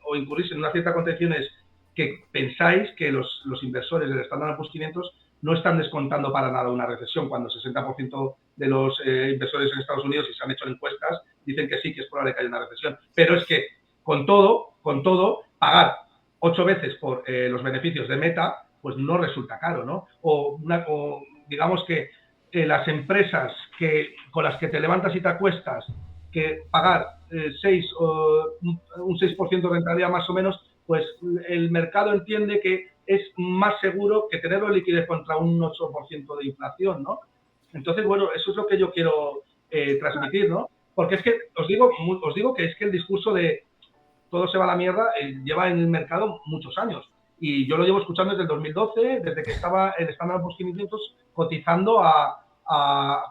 o incurrís en una cierta contención, es que pensáis que los inversores del Standard & Poor's 500 no están descontando para nada una recesión, cuando el 60% de los inversores en Estados Unidos, y se han hecho encuestas, dicen que sí, que es probable que haya una recesión. Pero es que, con todo, pagar 8 veces por los beneficios de Meta pues no resulta caro, ¿no? O digamos que las empresas con las que te levantas y te acuestas, que pagar un 6% de rentabilidad más o menos, pues el mercado entiende que es más seguro que tenerlo en liquidez contra un 8% de inflación, ¿no? Entonces, bueno, eso es lo que yo quiero transmitir, ¿no? Porque es que os digo que es que el discurso de todo se va a la mierda lleva en el mercado muchos años. Y yo lo llevo escuchando desde el 2012, desde que estaba el Standard & Poor's 500 cotizando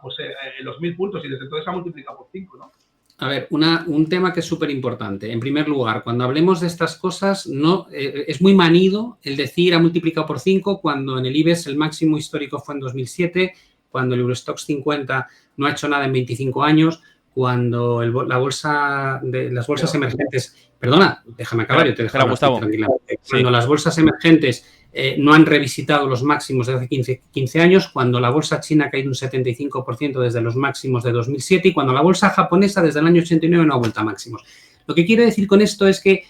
pues, los 1000 puntos, y desde entonces se ha multiplicado por 5, ¿no? A ver, un tema que es súper importante. En primer lugar, cuando hablemos de estas cosas, no es muy manido el decir ha multiplicado por 5 cuando en el IBEX el máximo histórico fue en 2007, cuando el Eurostoxx 50 no ha hecho nada en 25 años, cuando las bolsas emergentes... Perdona, déjame acabar, yo te dejo hablar tranquilamente. Cuando las bolsas emergentes no han revisitado los máximos de hace 15 años, cuando la bolsa china ha caído un 75% desde los máximos de 2007 y cuando la bolsa japonesa desde el año 89 no ha vuelto a máximos. Lo que quiero decir con esto es que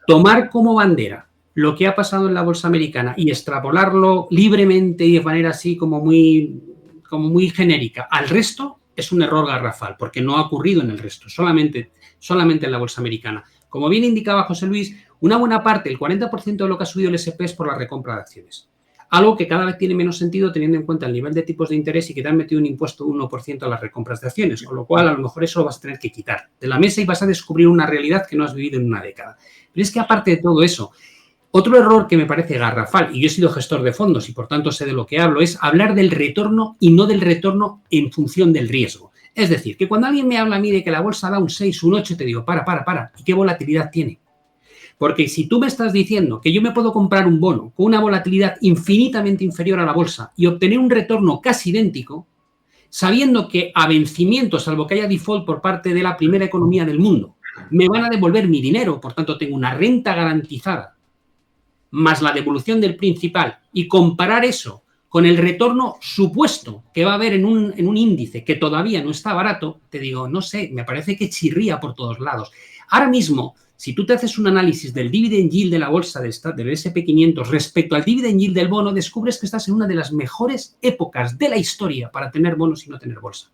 tomar como bandera lo que ha pasado en la bolsa americana y extrapolarlo libremente y de manera así como muy genérica al resto es un error garrafal, porque no ha ocurrido en el resto, solamente en la bolsa americana. Como bien indicaba José Luis, una buena parte, el 40% de lo que ha subido el S&P es por la recompra de acciones. Algo que cada vez tiene menos sentido teniendo en cuenta el nivel de tipos de interés y que te han metido un impuesto de 1% a las recompras de acciones, con lo cual a lo mejor eso lo vas a tener que quitar de la mesa y vas a descubrir una realidad que no has vivido en una década. Pero es que aparte de todo eso, otro error que me parece garrafal, y yo he sido gestor de fondos y por tanto sé de lo que hablo, es hablar del retorno y no del retorno en función del riesgo. Es decir, que cuando alguien me habla a mí de que la bolsa da un 6, un 8, te digo, para, ¿y qué volatilidad tiene? Porque si tú me estás diciendo que yo me puedo comprar un bono con una volatilidad infinitamente inferior a la bolsa y obtener un retorno casi idéntico, sabiendo que a vencimiento, salvo que haya default por parte de la primera economía del mundo, me van a devolver mi dinero, por tanto tengo una renta garantizada, más la devolución del principal, y comparar eso con el retorno supuesto que va a haber en un índice que todavía no está barato, te digo, no sé, me parece que chirría por todos lados. Ahora mismo, si tú te haces un análisis del dividend yield de la bolsa del S&P 500 respecto al dividend yield del bono, descubres que estás en una de las mejores épocas de la historia para tener bonos y no tener bolsa.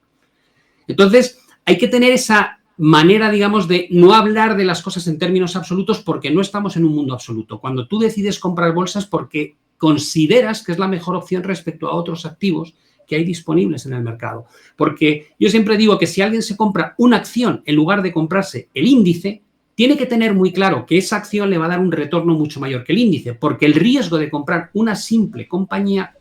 Entonces, hay que tener esa manera, digamos, de no hablar de las cosas en términos absolutos porque no estamos en un mundo absoluto. Cuando tú decides comprar bolsas porque consideras que es la mejor opción respecto a otros activos que hay disponibles en el mercado. Porque yo siempre digo que si alguien se compra una acción en lugar de comprarse el índice, tiene que tener muy claro que esa acción le va a dar un retorno mucho mayor que el índice, porque el riesgo de comprar una simple compañía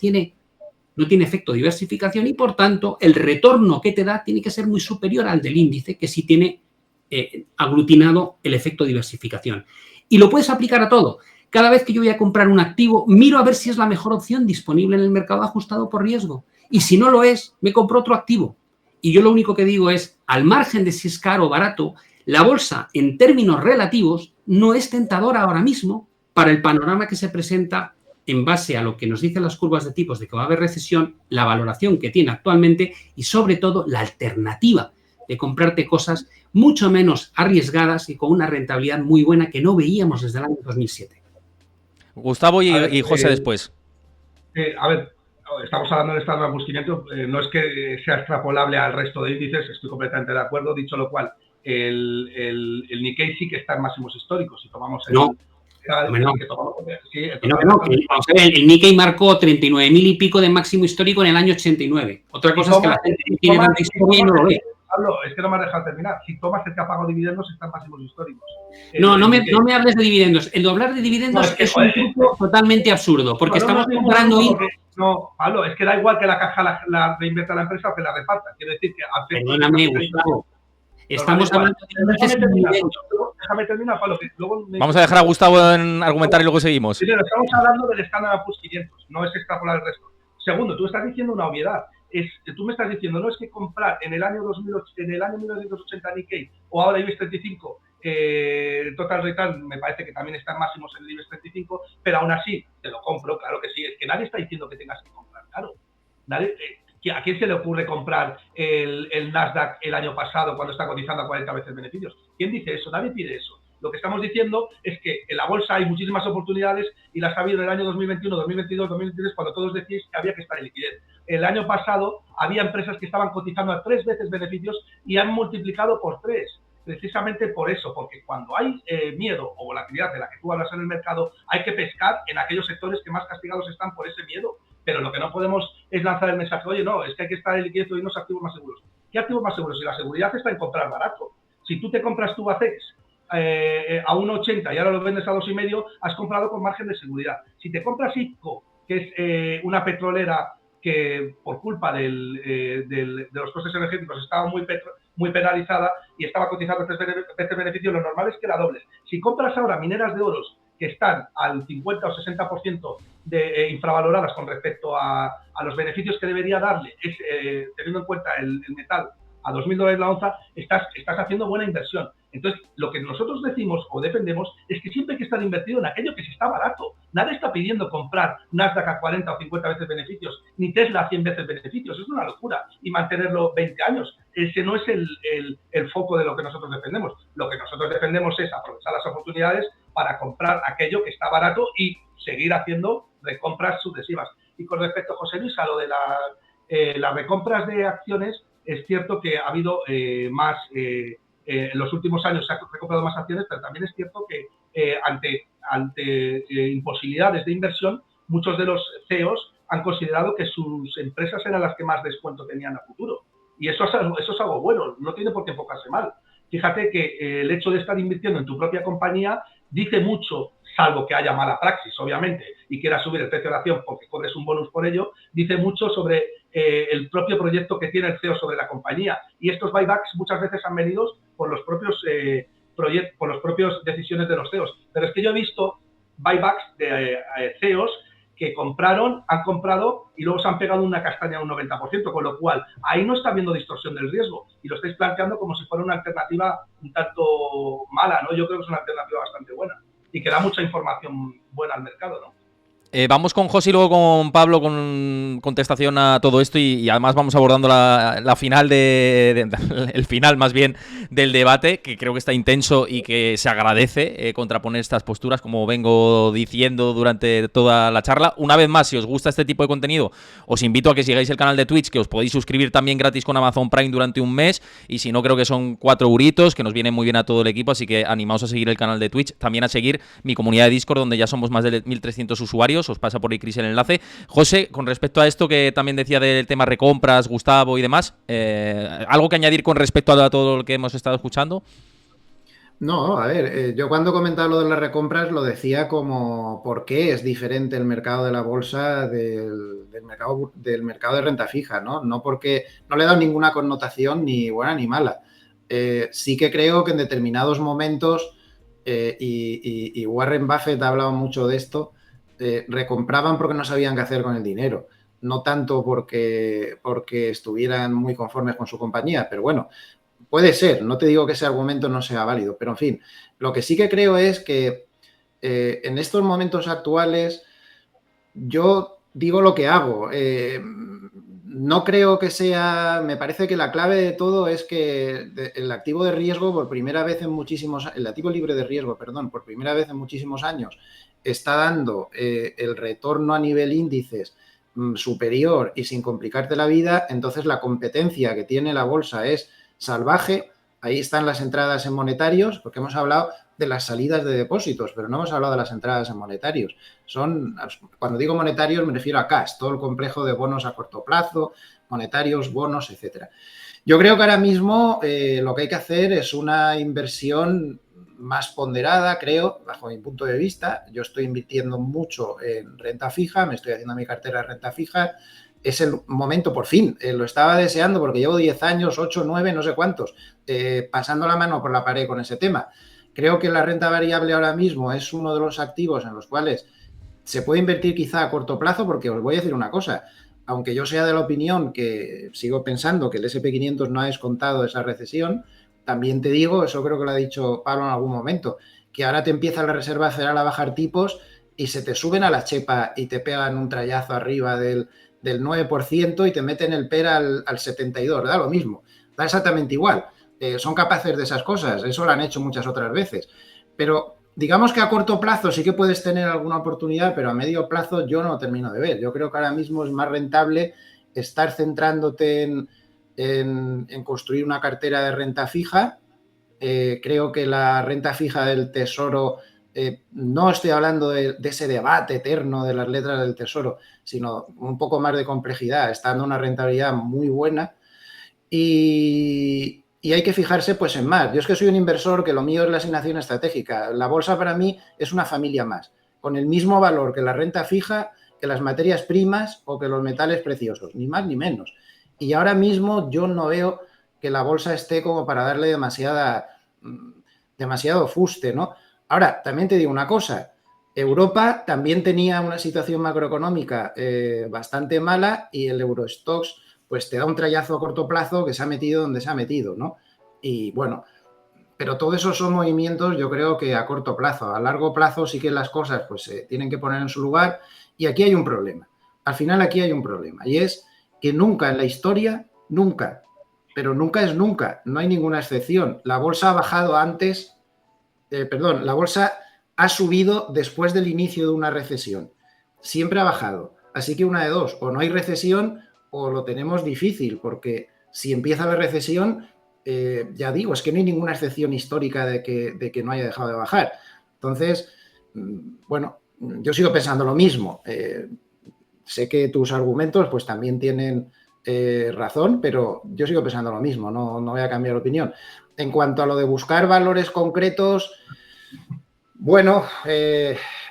no tiene efecto de diversificación y, por tanto, el retorno que te da tiene que ser muy superior al del índice, que sí tiene aglutinado el efecto de diversificación. Y lo puedes aplicar a todo. Cada vez que yo voy a comprar un activo, miro a ver si es la mejor opción disponible en el mercado ajustado por riesgo. Y si no lo es, me compro otro activo. Y yo lo único que digo es, al margen de si es caro o barato, la bolsa, en términos relativos, no es tentadora ahora mismo para el panorama que se presenta en base a lo que nos dicen las curvas de tipos de que va a haber recesión, la valoración que tiene actualmente y, sobre todo, la alternativa de comprarte cosas mucho menos arriesgadas y con una rentabilidad muy buena que no veíamos desde el año 2007. Gustavo y José después. A ver, estamos hablando del Standard & Poor's 500, no es que sea extrapolable al resto de índices, estoy completamente de acuerdo, dicho lo cual, el Nikkei sí que está en máximos históricos, si tomamos el... El Nikkei marcó 39.000 y pico de máximo histórico en el año 89. Otra cosa es que la gente tiene tanta historia y no lo ve. Pablo, es que no me has dejado terminar. Si tomas el que ha pagado dividendos, están máximos históricos. No me hables de dividendos. El hablar de dividendos es un truco totalmente absurdo, porque estamos comparando... No, Pablo, es que da igual que la caja la reinvierta la empresa o que la reparta. Quiero decir que... Perdóname, Gustavo. Estamos hablando de... Déjame terminar, Pablo, que luego... Vamos a dejar a Gustavo argumentar y luego seguimos. Primero, estamos hablando del Standard & Poor's 500, no es extrapolar el resto. Segundo, tú estás diciendo una obviedad. Tú me estás diciendo, no es que comprar en el año 1980 Nikkei o ahora IBEX 35, Total Return me parece que también están máximos en el IBEX 35, pero aún así te lo compro, claro que sí. Es que nadie está diciendo que tengas que comprar, claro. ¿A quién se le ocurre comprar el Nasdaq el año pasado cuando está cotizando a 40 veces beneficios? ¿Quién dice eso? Nadie pide eso. Lo que estamos diciendo es que en la bolsa hay muchísimas oportunidades y las ha habido en el año 2021, 2022, 2023, cuando todos decís que había que estar en liquidez. El año pasado había empresas que estaban cotizando a 3 veces beneficios y han multiplicado por 3. Precisamente por eso, porque cuando hay miedo o volatilidad de la que tú hablas en el mercado, hay que pescar en aquellos sectores que más castigados están por ese miedo. Pero lo que no podemos es lanzar el mensaje, oye, no, es que hay que estar en liquidez y irnos a activos más seguros. ¿Qué activos más seguros? Si la seguridad está en comprar barato. Si tú te compras Tubacex a 1,80 y ahora lo vendes a 2,5, has comprado con margen de seguridad. Si te compras IPCO, que es una petrolera que por culpa de los costes energéticos estaba muy penalizada y estaba cotizando 3 veces beneficio, lo normal es que la dobles. Si compras ahora mineras de oros que están al 50 o 60% infravaloradas con respecto a los beneficios que debería darle, teniendo en cuenta el metal a $2.000 la onza, estás haciendo buena inversión. Entonces, lo que nosotros decimos o defendemos es que siempre hay que estar invertido en aquello que se está barato. Nadie está pidiendo comprar Nasdaq a 40 o 50 veces beneficios, ni Tesla a 100 veces beneficios. Es una locura. Y mantenerlo 20 años. Ese no es el foco de lo que nosotros defendemos. Lo que nosotros defendemos es aprovechar las oportunidades para comprar aquello que está barato y seguir haciendo recompras sucesivas. Y con respecto, José Luis, a lo de las recompras de acciones, es cierto que ha habido más, en los últimos años se ha recomprado más acciones, pero también es cierto que ante imposibilidades de inversión, muchos de los CEOs han considerado que sus empresas eran las que más descuento tenían a futuro. Y eso es algo bueno, no tiene por qué enfocarse mal. Fíjate que el hecho de estar invirtiendo en tu propia compañía dice mucho, salvo que haya mala praxis, obviamente, y quieras subir el precio de la acción porque cobres un bonus por ello, dice mucho sobre el propio proyecto que tiene el CEO sobre la compañía. Y estos buybacks muchas veces han venido por los propios por las propias decisiones de los CEOs. Pero es que yo he visto buybacks de CEOs que han comprado y luego se han pegado una castaña a un 90%, con lo cual ahí no está habiendo distorsión del riesgo y lo estáis planteando como si fuera una alternativa un tanto mala, ¿no? Yo creo que es una alternativa bastante buena y que da mucha información buena al mercado, ¿no? Vamos con José y luego con Pablo con contestación a todo esto y además vamos abordando la final el final más bien del debate, que creo que está intenso y que se agradece contraponer estas posturas, como vengo diciendo durante toda la charla. Una vez más, si os gusta este tipo de contenido, os invito a que sigáis el canal de Twitch, que os podéis suscribir también gratis con Amazon Prime durante un mes, y si no, creo que son 4 euritos, que nos vienen muy bien a todo el equipo, así que animaos a seguir el canal de Twitch, también a seguir mi comunidad de Discord, donde ya somos más de 1.300 usuarios. Os pasa por ahí, Cris, el enlace. José, con respecto a esto que también decía del tema recompras, Gustavo y demás, ¿algo que añadir con respecto a todo lo que hemos estado escuchando? No, a ver, yo cuando comentaba lo de las recompras lo decía como por qué es diferente el mercado de la bolsa del mercado de renta fija, ¿no? No porque no le he dado ninguna connotación ni buena ni mala. Sí que creo que en determinados momentos, y Warren Buffett ha hablado mucho de esto, recompraban porque no sabían qué hacer con el dinero, no tanto porque estuvieran muy conformes con su compañía, pero bueno, puede ser, no te digo que ese argumento no sea válido, pero en fin, lo que sí que creo es que en estos momentos actuales yo digo lo que hago. No creo que sea, me parece que la clave de todo es que el activo de riesgo por primera vez en el activo libre de riesgo, perdón, por primera vez en muchísimos años está dando el retorno a nivel índices superior y sin complicarte la vida. Entonces la competencia que tiene la bolsa es salvaje. Ahí están las entradas en monetarios, porque hemos hablado de las salidas de depósitos, pero no hemos hablado de las entradas en monetarios. Cuando digo monetarios me refiero a cash, todo el complejo de bonos a corto plazo, monetarios, bonos, etcétera. Yo creo que ahora mismo lo que hay que hacer es una inversión más ponderada, creo, bajo mi punto de vista. Yo estoy invirtiendo mucho en renta fija, me estoy haciendo mi cartera de renta fija. Es el momento, por fin, lo estaba deseando porque llevo 10 años, 8, 9, no sé cuántos, pasando la mano por la pared con ese tema. Creo que la renta variable ahora mismo es uno de los activos en los cuales se puede invertir quizá a corto plazo, porque os voy a decir una cosa, aunque yo sea de la opinión que sigo pensando que el S&P 500 no ha descontado esa recesión, también te digo, eso creo que lo ha dicho Pablo en algún momento, que ahora te empieza la Reserva Federal a bajar tipos y se te suben a la chepa y te pegan un trayazo arriba del 9% y te meten el PER al 72%, da lo mismo, da exactamente igual. Son capaces de esas cosas, eso lo han hecho muchas otras veces. Pero digamos que a corto plazo sí que puedes tener alguna oportunidad, pero a medio plazo yo no lo termino de ver. Yo creo que ahora mismo es más rentable estar centrándote en construir una cartera de renta fija. Creo que la renta fija del Tesoro, no estoy hablando de ese debate eterno de las letras del Tesoro, sino un poco más de complejidad. Está dando una rentabilidad muy buena y hay que fijarse pues en más. Yo es que soy un inversor que lo mío es la asignación estratégica. La bolsa para mí es una familia más, con el mismo valor que la renta fija, que las materias primas o que los metales preciosos, ni más ni menos. Y ahora mismo yo no veo que la bolsa esté como para darle demasiado fuste, ¿no? Ahora, también te digo una cosa, Europa también tenía una situación macroeconómica bastante mala y el Eurostoxx pues te da un trayazo a corto plazo que se ha metido donde se ha metido, ¿no? Y bueno, pero todo eso son movimientos yo creo que a corto plazo. A largo plazo sí que las cosas pues se tienen que poner en su lugar y aquí hay un problema. Al final aquí hay un problema y es que nunca en la historia, nunca, pero nunca es nunca, no hay ninguna excepción. La bolsa ha bajado antes, la bolsa ha subido después del inicio de una recesión. Siempre ha bajado. Así que una de dos, o no hay recesión o lo tenemos difícil, porque si empieza a haber recesión, ya digo, es que no hay ninguna excepción histórica de que no haya dejado de bajar. Entonces, bueno, yo sigo pensando lo mismo. Sé que tus argumentos pues también tienen razón, pero yo sigo pensando lo mismo, no voy a cambiar de opinión. En cuanto a lo de buscar valores concretos, bueno,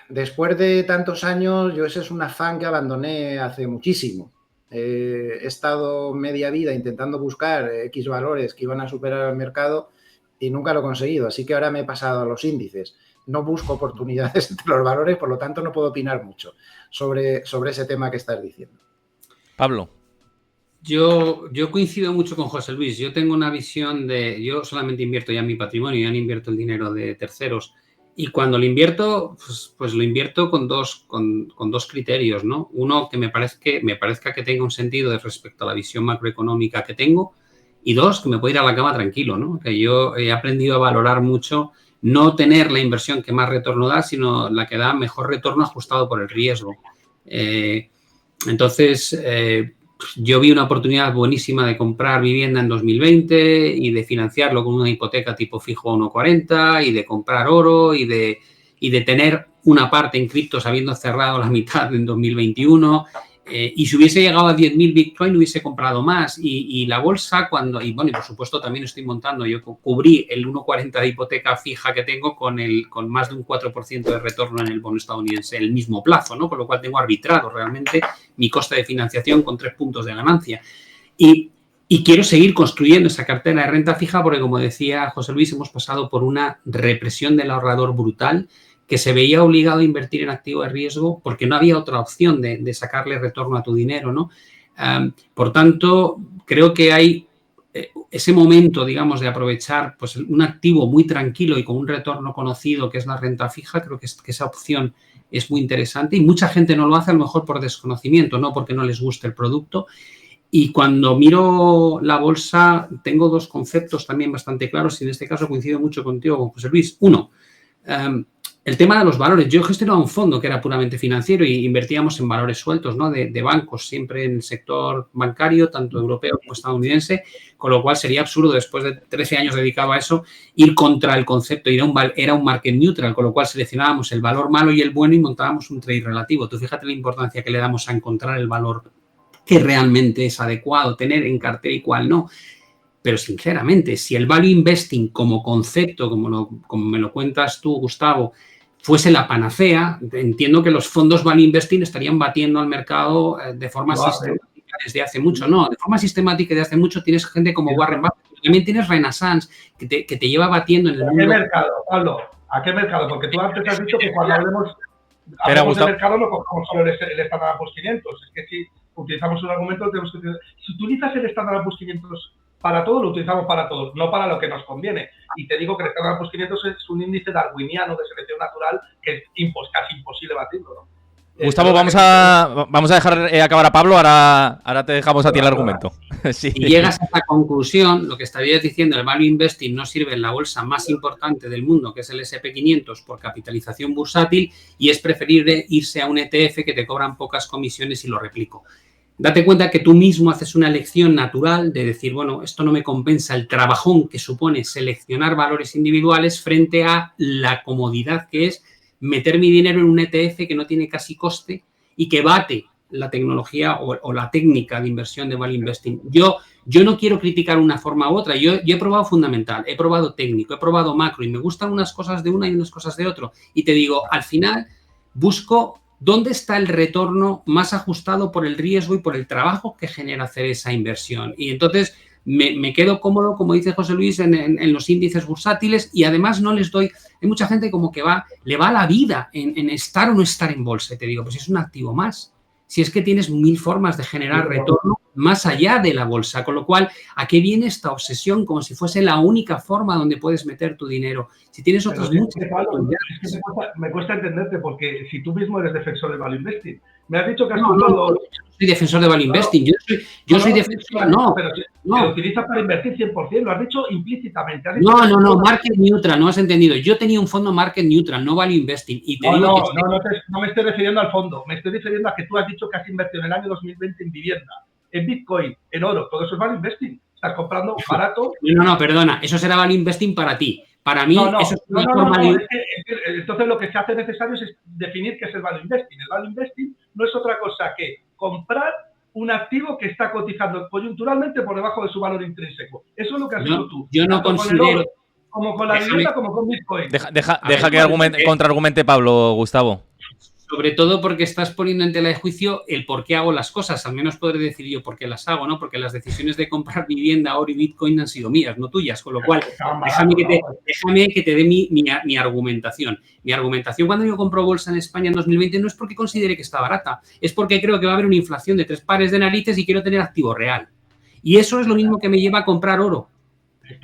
después de tantos años, yo ese es un afán que abandoné hace muchísimo. He estado media vida intentando buscar X valores que iban a superar al mercado y nunca lo he conseguido, así que ahora me he pasado a los índices. No busco oportunidades entre los valores, por lo tanto no puedo opinar mucho sobre ese tema que estás diciendo. Pablo. Yo coincido mucho con José Luis. Yo tengo una visión yo solamente invierto ya en mi patrimonio, ya no invierto el dinero de terceros. Y cuando lo invierto, pues lo invierto con dos criterios, ¿no? Uno, que me parezca que tenga un sentido respecto a la visión macroeconómica que tengo. Y dos, que me pueda ir a la cama tranquilo, ¿no? Que yo he aprendido a valorar mucho no tener la inversión que más retorno da, sino la que da mejor retorno ajustado por el riesgo. Entonces, yo vi una oportunidad buenísima de comprar vivienda en 2020 y de financiarlo con una hipoteca tipo fijo a 1,40 y de comprar oro y de tener una parte en criptos habiendo cerrado la mitad en 2021. Y si hubiese llegado a 10.000 Bitcoin hubiese comprado más. Y la bolsa y por supuesto también estoy montando, yo cubrí el 1,40 de hipoteca fija que tengo con más de un 4% de retorno en el bono estadounidense en el mismo plazo, ¿no? Con lo cual tengo arbitrado realmente mi coste de financiación con 3 puntos de ganancia. Y quiero seguir construyendo esa cartera de renta fija porque, como decía José Luis, hemos pasado por una represión del ahorrador brutal que se veía obligado a invertir en activo de riesgo porque no había otra opción de sacarle retorno a tu dinero, ¿no? Por tanto, creo que hay ese momento, digamos, de aprovechar pues, un activo muy tranquilo y con un retorno conocido que es la renta fija. Creo que esa opción es muy interesante y mucha gente no lo hace a lo mejor por desconocimiento, no porque no les guste el producto. Y cuando miro la bolsa, tengo dos conceptos también bastante claros y en este caso coincido mucho contigo, con José Luis. Uno, el tema de los valores. Yo gestionaba un fondo que era puramente financiero y invertíamos en valores sueltos, ¿no? De bancos, siempre en el sector bancario, tanto europeo como estadounidense, con lo cual sería absurdo, después de 13 años dedicado a eso, ir contra el concepto. Era un market neutral, con lo cual seleccionábamos el valor malo y el bueno y montábamos un trade relativo. Tú fíjate la importancia que le damos a encontrar el valor que realmente es adecuado tener en cartera y cuál no. Pero, sinceramente, si el value investing como concepto, como me lo cuentas tú, Gustavo, fuese la panacea, entiendo que los fondos value investing estarían batiendo al mercado de forma sistemática desde hace mucho. No, de forma sistemática desde hace mucho tienes gente como Warren Buffett. También tienes Renaissance, que te lleva batiendo en el mundo. ¿A qué mercado, Pablo? ¿A qué mercado? Porque tú antes has dicho que cuando hablemos de mercado no cogemos solo el Standard & Poor's 500. Es que si utilizamos un argumento, tenemos que utilizar. Si utilizas el Standard & Poor's 500 para todo, lo utilizamos para todo, no para lo que nos conviene. Y te digo que el Standard & Poor's 500 es un índice darwiniano de selección natural que es casi imposible batirlo, ¿no? Gustavo, vamos a dejar acabar a Pablo, ahora te dejamos a ti el argumento. Sí. Si llegas a esa conclusión, lo que estarías diciendo, el value investing no sirve en la bolsa más importante del mundo, que es el S&P 500 por capitalización bursátil, y es preferible irse a un ETF que te cobran pocas comisiones y lo replico. Date cuenta que tú mismo haces una elección natural de decir, bueno, esto no me compensa el trabajón que supone seleccionar valores individuales frente a la comodidad que es meter mi dinero en un ETF que no tiene casi coste y que bate la tecnología o la técnica de inversión de value investing. Yo no quiero criticar una forma u otra. Yo he probado fundamental, he probado técnico, he probado macro y me gustan unas cosas de una y unas cosas de otro. Y te digo, al final busco dónde está el retorno más ajustado por el riesgo y por el trabajo que genera hacer esa inversión. Y entonces me quedo cómodo, como dice José Luis, en los índices bursátiles, y además no les doy... Hay mucha gente como que le va la vida en estar o no estar en bolsa. Y te digo, pues es un activo más. Si es que tienes 1000 formas de generar retorno más allá de la bolsa, con lo cual, ¿a qué viene esta obsesión como si fuese la única forma donde puedes meter tu dinero? Si tienes otras muchas... Me cuesta entenderte, porque si tú mismo eres defensor del value investing, me has dicho que has comprado... No soy defensor de value investing, yo soy defensor, pero lo utilizas para invertir 100%, lo has dicho implícitamente. No, market neutral, no has entendido. Yo tenía un fondo market neutral, no value investing. Y te digo no me estoy refiriendo al fondo, me estoy refiriendo a que tú has dicho que has invertido en el año 2020 en vivienda, en Bitcoin, en oro, todo eso es value investing. Estás comprando barato. No, perdona, eso será value investing para ti. Para mí, eso es una forma de... Entonces, lo que se hace necesario es definir qué es el value investing. El value investing no es otra cosa que comprar un activo que está cotizando coyunturalmente por debajo de su valor intrínseco. Eso es lo que has hecho tú. Yo no considero... Como con la vivienda, como con Bitcoin. Deja que contraargumente Pablo, Gustavo. Sobre todo porque estás poniendo en tela de juicio el por qué hago las cosas. Al menos podré decir yo por qué las hago, ¿no? Porque las decisiones de comprar vivienda, oro y Bitcoin han sido mías, no tuyas. Con lo cual, déjame que te dé mi argumentación. Mi argumentación cuando yo compro bolsa en España en 2020 no es porque considere que está barata. Es porque creo que va a haber una inflación de 3 pares de narices y quiero tener activo real. Y eso es lo mismo que me lleva a comprar oro.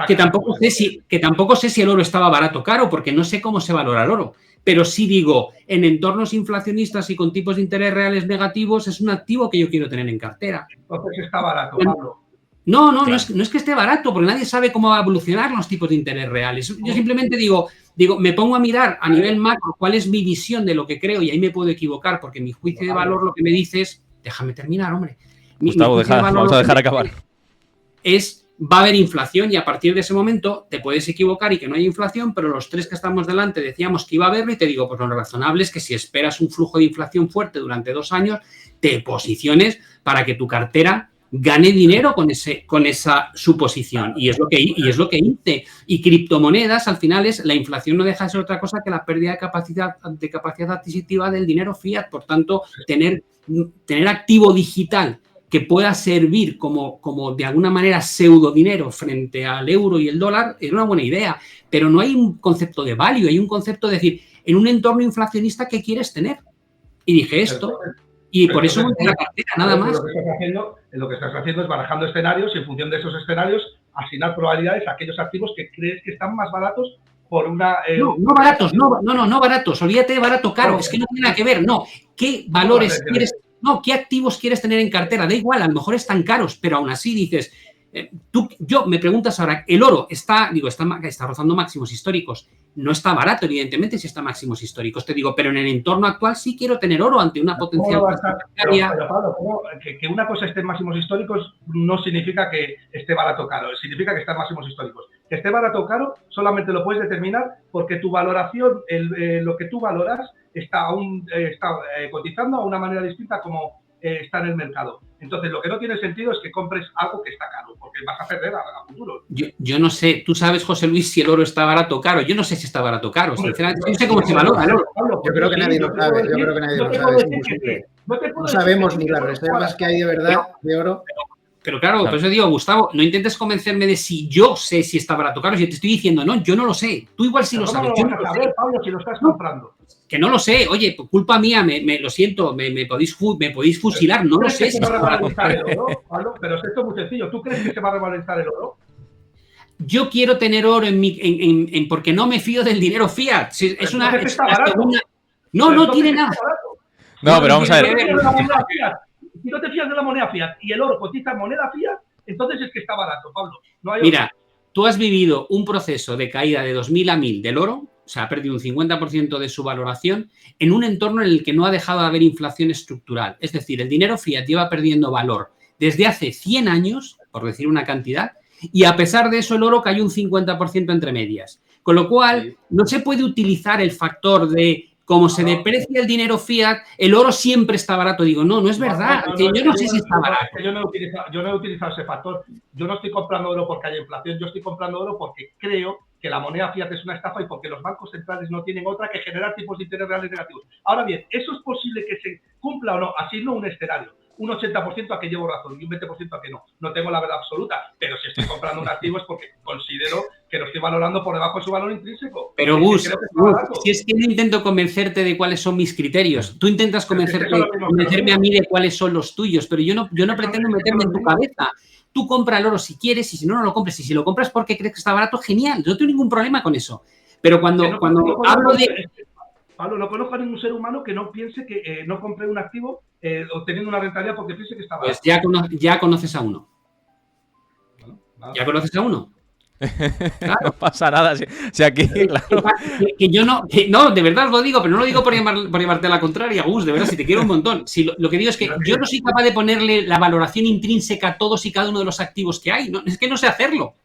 Que tampoco sé si el oro estaba barato o caro, porque no sé cómo se valora el oro. Pero sí digo, en entornos inflacionistas y con tipos de interés reales negativos, es un activo que yo quiero tener en cartera. Entonces está barato, Pablo. No es que esté barato, porque nadie sabe cómo va a evolucionar los tipos de interés reales. Yo simplemente digo, me pongo a mirar a nivel macro cuál es mi visión de lo que creo, y ahí me puedo equivocar, porque mi juicio de valor lo que me dice es, déjame terminar, hombre. Gustavo, vamos a dejar acabar. Va a haber inflación y a partir de ese momento te puedes equivocar y que no hay inflación, pero los tres que estamos delante decíamos que iba a haberlo y te digo, pues lo razonable es que si esperas un flujo de inflación fuerte durante 2 años, te posiciones para que tu cartera gane dinero con esa suposición. Y es lo que hice. Y criptomonedas, al final, la inflación no deja de ser otra cosa que la pérdida de capacidad adquisitiva del dinero fiat. Por tanto, tener activo digital que pueda servir como de alguna manera pseudo dinero frente al euro y el dólar, es una buena idea. Pero no hay un concepto de value, hay un concepto de decir, en un entorno inflacionista, ¿qué quieres tener? Y dije esto, y por eso monté la cartera, nada más. Lo que estás haciendo es barajando escenarios y en función de esos escenarios asignar probabilidades a aquellos activos que crees que están más baratos por una... No baratos, no baratos, olvídate de barato caro, es que no tiene nada que ver, no. ¿Qué valores quieres... No, ¿qué activos quieres tener en cartera? Da igual, a lo mejor están caros, pero aún así dices, yo me preguntas ahora, el oro está rozando máximos históricos. No está barato, evidentemente, si está máximos históricos. Te digo, pero en el entorno actual sí quiero tener oro ante una potencial... Pero Pablo, que una cosa esté en máximos históricos no significa que esté barato o caro, significa que está en máximos históricos. Que esté barato o caro solamente lo puedes determinar porque tu valoración, lo que tú valoras, está cotizando a una manera distinta como está en el mercado. Entonces, lo que no tiene sentido es que compres algo que está caro, porque vas a perder a futuro. Yo no sé, tú sabes, José Luis, si el oro está barato o caro. Yo no sé si está barato o caro. Sinceramente, no sé cómo se valora el oro. Yo creo que nadie lo sabe. No sabemos ni las reservas que hay de verdad de oro. Pero claro, por eso digo, Gustavo, no intentes convencerme de si yo sé si está barato o caro. Si te estoy diciendo, no, yo no lo sé. Tú igual sí lo sabes. ¿Cómo lo vas a saber, Pablo, si lo estás comprando? Que no lo sé. Oye, culpa mía, lo siento, me podéis fusilar, no lo sé. Si se va a revalorizar el oro, Pablo, pero esto es muy sencillo. ¿Tú crees que se va a revalorizar el oro? Yo quiero tener oro porque no me fío del dinero fiat. Es una... Está barato. No tiene nada. No, pero vamos a ver. Si no te fías de la moneda fiat y el oro cotiza en moneda fiat, entonces es que está barato, Pablo. No hay Mira, tú has vivido un proceso de caída de 2000 a 1000 del oro, o sea, ha perdido un 50% de su valoración, en un entorno en el que no ha dejado de haber inflación estructural. Es decir, el dinero fiat lleva perdiendo valor desde hace 100 años, por decir una cantidad, y a pesar de eso el oro cayó un 50% entre medias. Con lo cual, no se puede utilizar el factor de como se deprecia el dinero fiat, el oro siempre está barato. Digo, no es verdad. Yo no sé si está barato. Yo no he utilizado ese factor. Yo no estoy comprando oro porque haya inflación. Yo estoy comprando oro porque creo que la moneda fiat es una estafa y porque los bancos centrales no tienen otra que generar tipos de interés reales negativos. Ahora bien, ¿eso es posible que se cumpla o no? Así no un escenario. Un 80% a que llevo razón y un 20% a que no. No tengo la verdad absoluta, pero si estoy comprando un activo es porque considero que lo estoy valorando por debajo de su valor intrínseco. Pero Gus, si es que no intento convencerte de cuáles son mis criterios, tú intentas convencerme a mí de cuáles son los tuyos, pero yo no pretendo meterme en tu cabeza. Tú compra el oro si quieres y si no, no lo compres. Y si lo compras porque crees que está barato, genial. Yo no tengo ningún problema con eso. Pero cuando hablo de... Pablo, no conozco a ningún ser humano que no piense que no compre un activo obteniendo una rentabilidad porque piense que está barato. Pues ya conoces a uno. Bueno, ¿ya conoces a uno? Claro. No pasa nada. Si aquí, claro. Que yo no, de verdad os lo digo, pero no lo digo por llevarte a la contraria, Gus, de verdad, si te quiero un montón. Si lo que digo es que yo no soy capaz de ponerle la valoración intrínseca a todos y cada uno de los activos que hay. No, es que no sé hacerlo.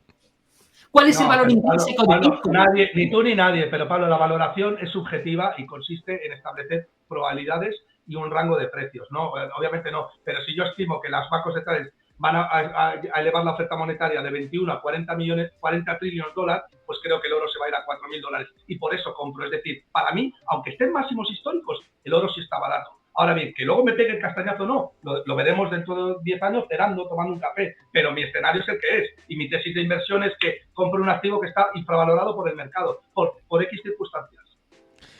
¿Cuál es el valor intrínseco de Bitcoin? Nadie, ni tú ni nadie, pero Pablo, la valoración es subjetiva y consiste en establecer probabilidades y un rango de precios, ¿no? Obviamente no, pero si yo estimo que los bancos centrales van a elevar la oferta monetaria de 21 a 40 trillones de dólares, pues creo que el oro se va a ir a $4.000 y por eso compro. Es decir, para mí, aunque estén máximos históricos, el oro sí está barato. Ahora bien, que luego me pegue el castañazo no, lo veremos dentro de 10 años cenando, tomando un café, pero mi escenario es el que es y mi tesis de inversión es que compro un activo que está infravalorado por el mercado, por X circunstancias.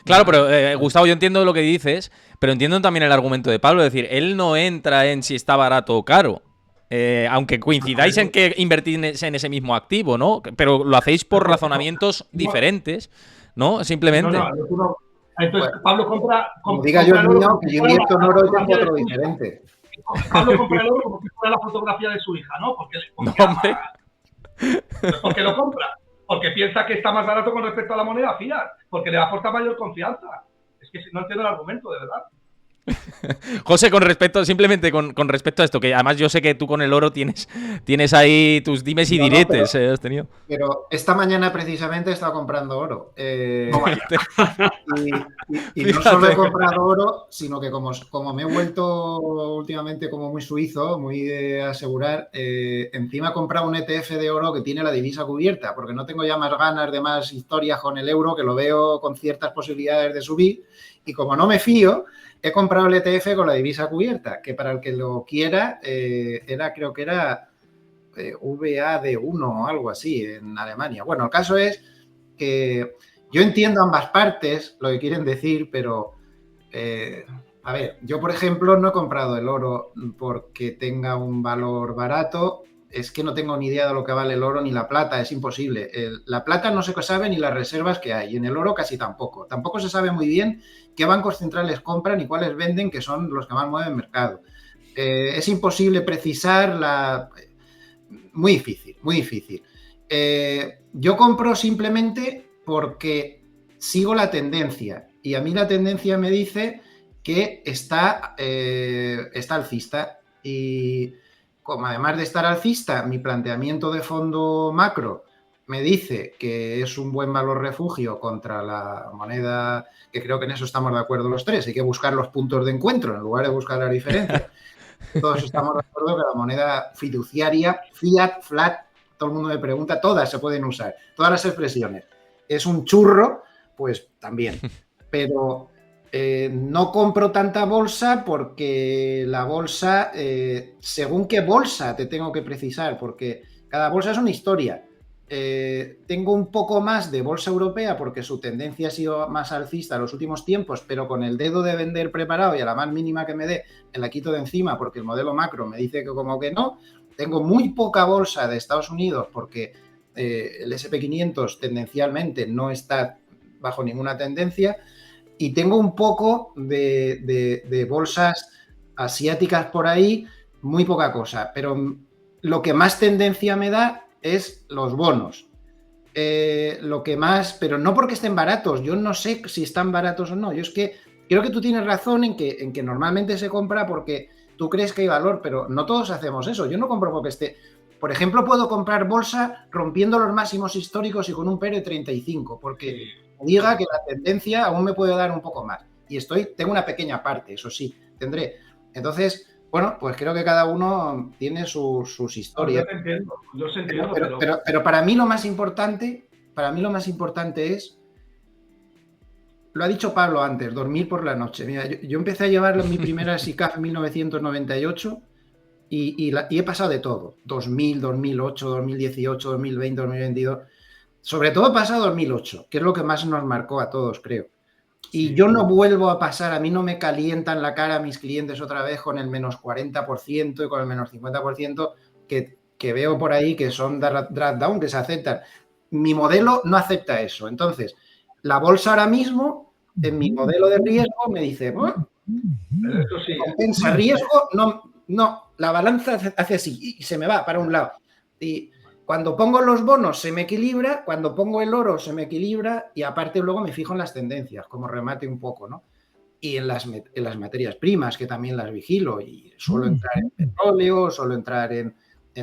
Claro, pero Gustavo, yo entiendo lo que dices, pero entiendo también el argumento de Pablo, es decir, él no entra en si está barato o caro. Aunque coincidáis en que invertís en ese mismo activo, ¿no? Pero lo hacéis por razonamientos diferentes, ¿no? Simplemente. No. Entonces, bueno, Pablo compra... Como diga yo el mío, que yo invierto en oro y tengo otro diferente. Pablo compra el oro como si fuera la fotografía de su hija, ¿no? Porque lo compra. Porque piensa que está más barato con respecto a la moneda fiat. Porque le aporta mayor confianza. Es que no entiendo el argumento, de verdad. José, simplemente con respecto a esto, que además yo sé que tú con el oro tienes ahí tus dimes y diretes. Has tenido. Pero esta mañana precisamente he estado comprando oro. Y no solo he comprado oro, sino que como me he vuelto últimamente como muy suizo, muy de asegurar, encima he comprado un ETF de oro que tiene la divisa cubierta, porque no tengo ya más ganas de más historias con el euro, que lo veo con ciertas posibilidades de subir, y como no me fío, he comprado el ETF con la divisa cubierta, que para el que lo quiera, creo que era VAD1 o algo así en Alemania. Bueno, el caso es que yo entiendo ambas partes, lo que quieren decir, pero a ver, yo por ejemplo no he comprado el oro porque tenga un valor barato. Es que no tengo ni idea de lo que vale el oro ni la plata, es imposible. La plata no se sabe ni las reservas que hay, y en el oro casi tampoco. Tampoco se sabe muy bien qué bancos centrales compran y cuáles venden, que son los que más mueven el mercado. Es imposible precisar Muy difícil, muy difícil. Yo compro simplemente porque sigo la tendencia, y a mí la tendencia me dice que está alcista, y como además de estar alcista, mi planteamiento de fondo macro me dice que es un buen valor refugio contra la moneda, que creo que en eso estamos de acuerdo los tres. Hay que buscar los puntos de encuentro en lugar de buscar las diferencias. Todos estamos de acuerdo que la moneda fiduciaria, fiat, flat, todo el mundo me pregunta, todas se pueden usar, todas las expresiones. Es un churro, pues también. Pero no compro tanta bolsa porque la bolsa, según qué bolsa te tengo que precisar, porque cada bolsa es una historia. Tengo un poco más de bolsa europea porque su tendencia ha sido más alcista en los últimos tiempos, pero con el dedo de vender preparado y a la más mínima que me dé me la quito de encima porque el modelo macro me dice que como que no. Tengo muy poca bolsa de Estados Unidos porque el S&P 500 tendencialmente no está bajo ninguna tendencia. y tengo un poco de bolsas asiáticas por ahí, muy poca cosa, pero lo que más tendencia me da es los bonos. Lo que más, pero no porque estén baratos, yo no sé si están baratos o no, yo es que creo que tú tienes razón en que normalmente se compra porque tú crees que hay valor, pero no todos hacemos eso, yo no compro porque esté, por ejemplo, puedo comprar bolsa rompiendo los máximos históricos y con un PER 35, porque diga que la tendencia aún me puede dar un poco más, y tengo una pequeña parte, eso sí, tendré, entonces... Bueno, pues creo que cada uno tiene sus historias. Yo te entiendo, pero para mí lo más importante es, lo ha dicho Pablo antes, dormir por la noche. Mira, yo empecé a llevar mi primera SICAF en 1998 y he pasado de todo. 2000, 2008, 2018, 2020, 2022. Sobre todo he pasado 2008, que es lo que más nos marcó a todos, creo. Y yo no vuelvo a pasar, a mí no me calientan la cara a mis clientes otra vez con el menos 40% y con el menos 50% que veo por ahí que son drag down, que se aceptan. Mi modelo no acepta eso. Entonces, la bolsa ahora mismo, en mi modelo de riesgo, me dice, eso sí, compensa riesgo, no, la balanza hace así y se me va para un lado. Y cuando pongo los bonos se me equilibra, cuando pongo el oro se me equilibra y aparte luego me fijo en las tendencias, como remate un poco, ¿no? Y en las materias primas, que también las vigilo y suelo entrar en petróleo, suelo entrar en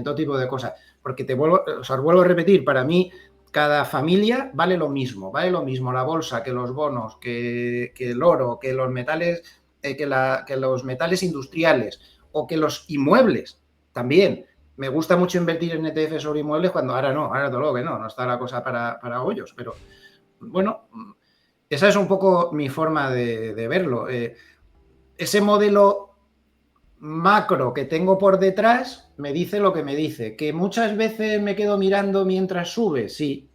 todo tipo de cosas. Porque os vuelvo a repetir, para mí cada familia vale lo mismo la bolsa que los bonos, que el oro, que los metales, que los metales industriales o que los inmuebles también. Me gusta mucho invertir en ETF sobre inmuebles cuando ahora todo lo que no está la cosa para hoyos, pero bueno, esa es un poco mi forma de verlo. Ese modelo macro que tengo por detrás me dice lo que me dice. Que muchas veces me quedo mirando mientras sube, sí.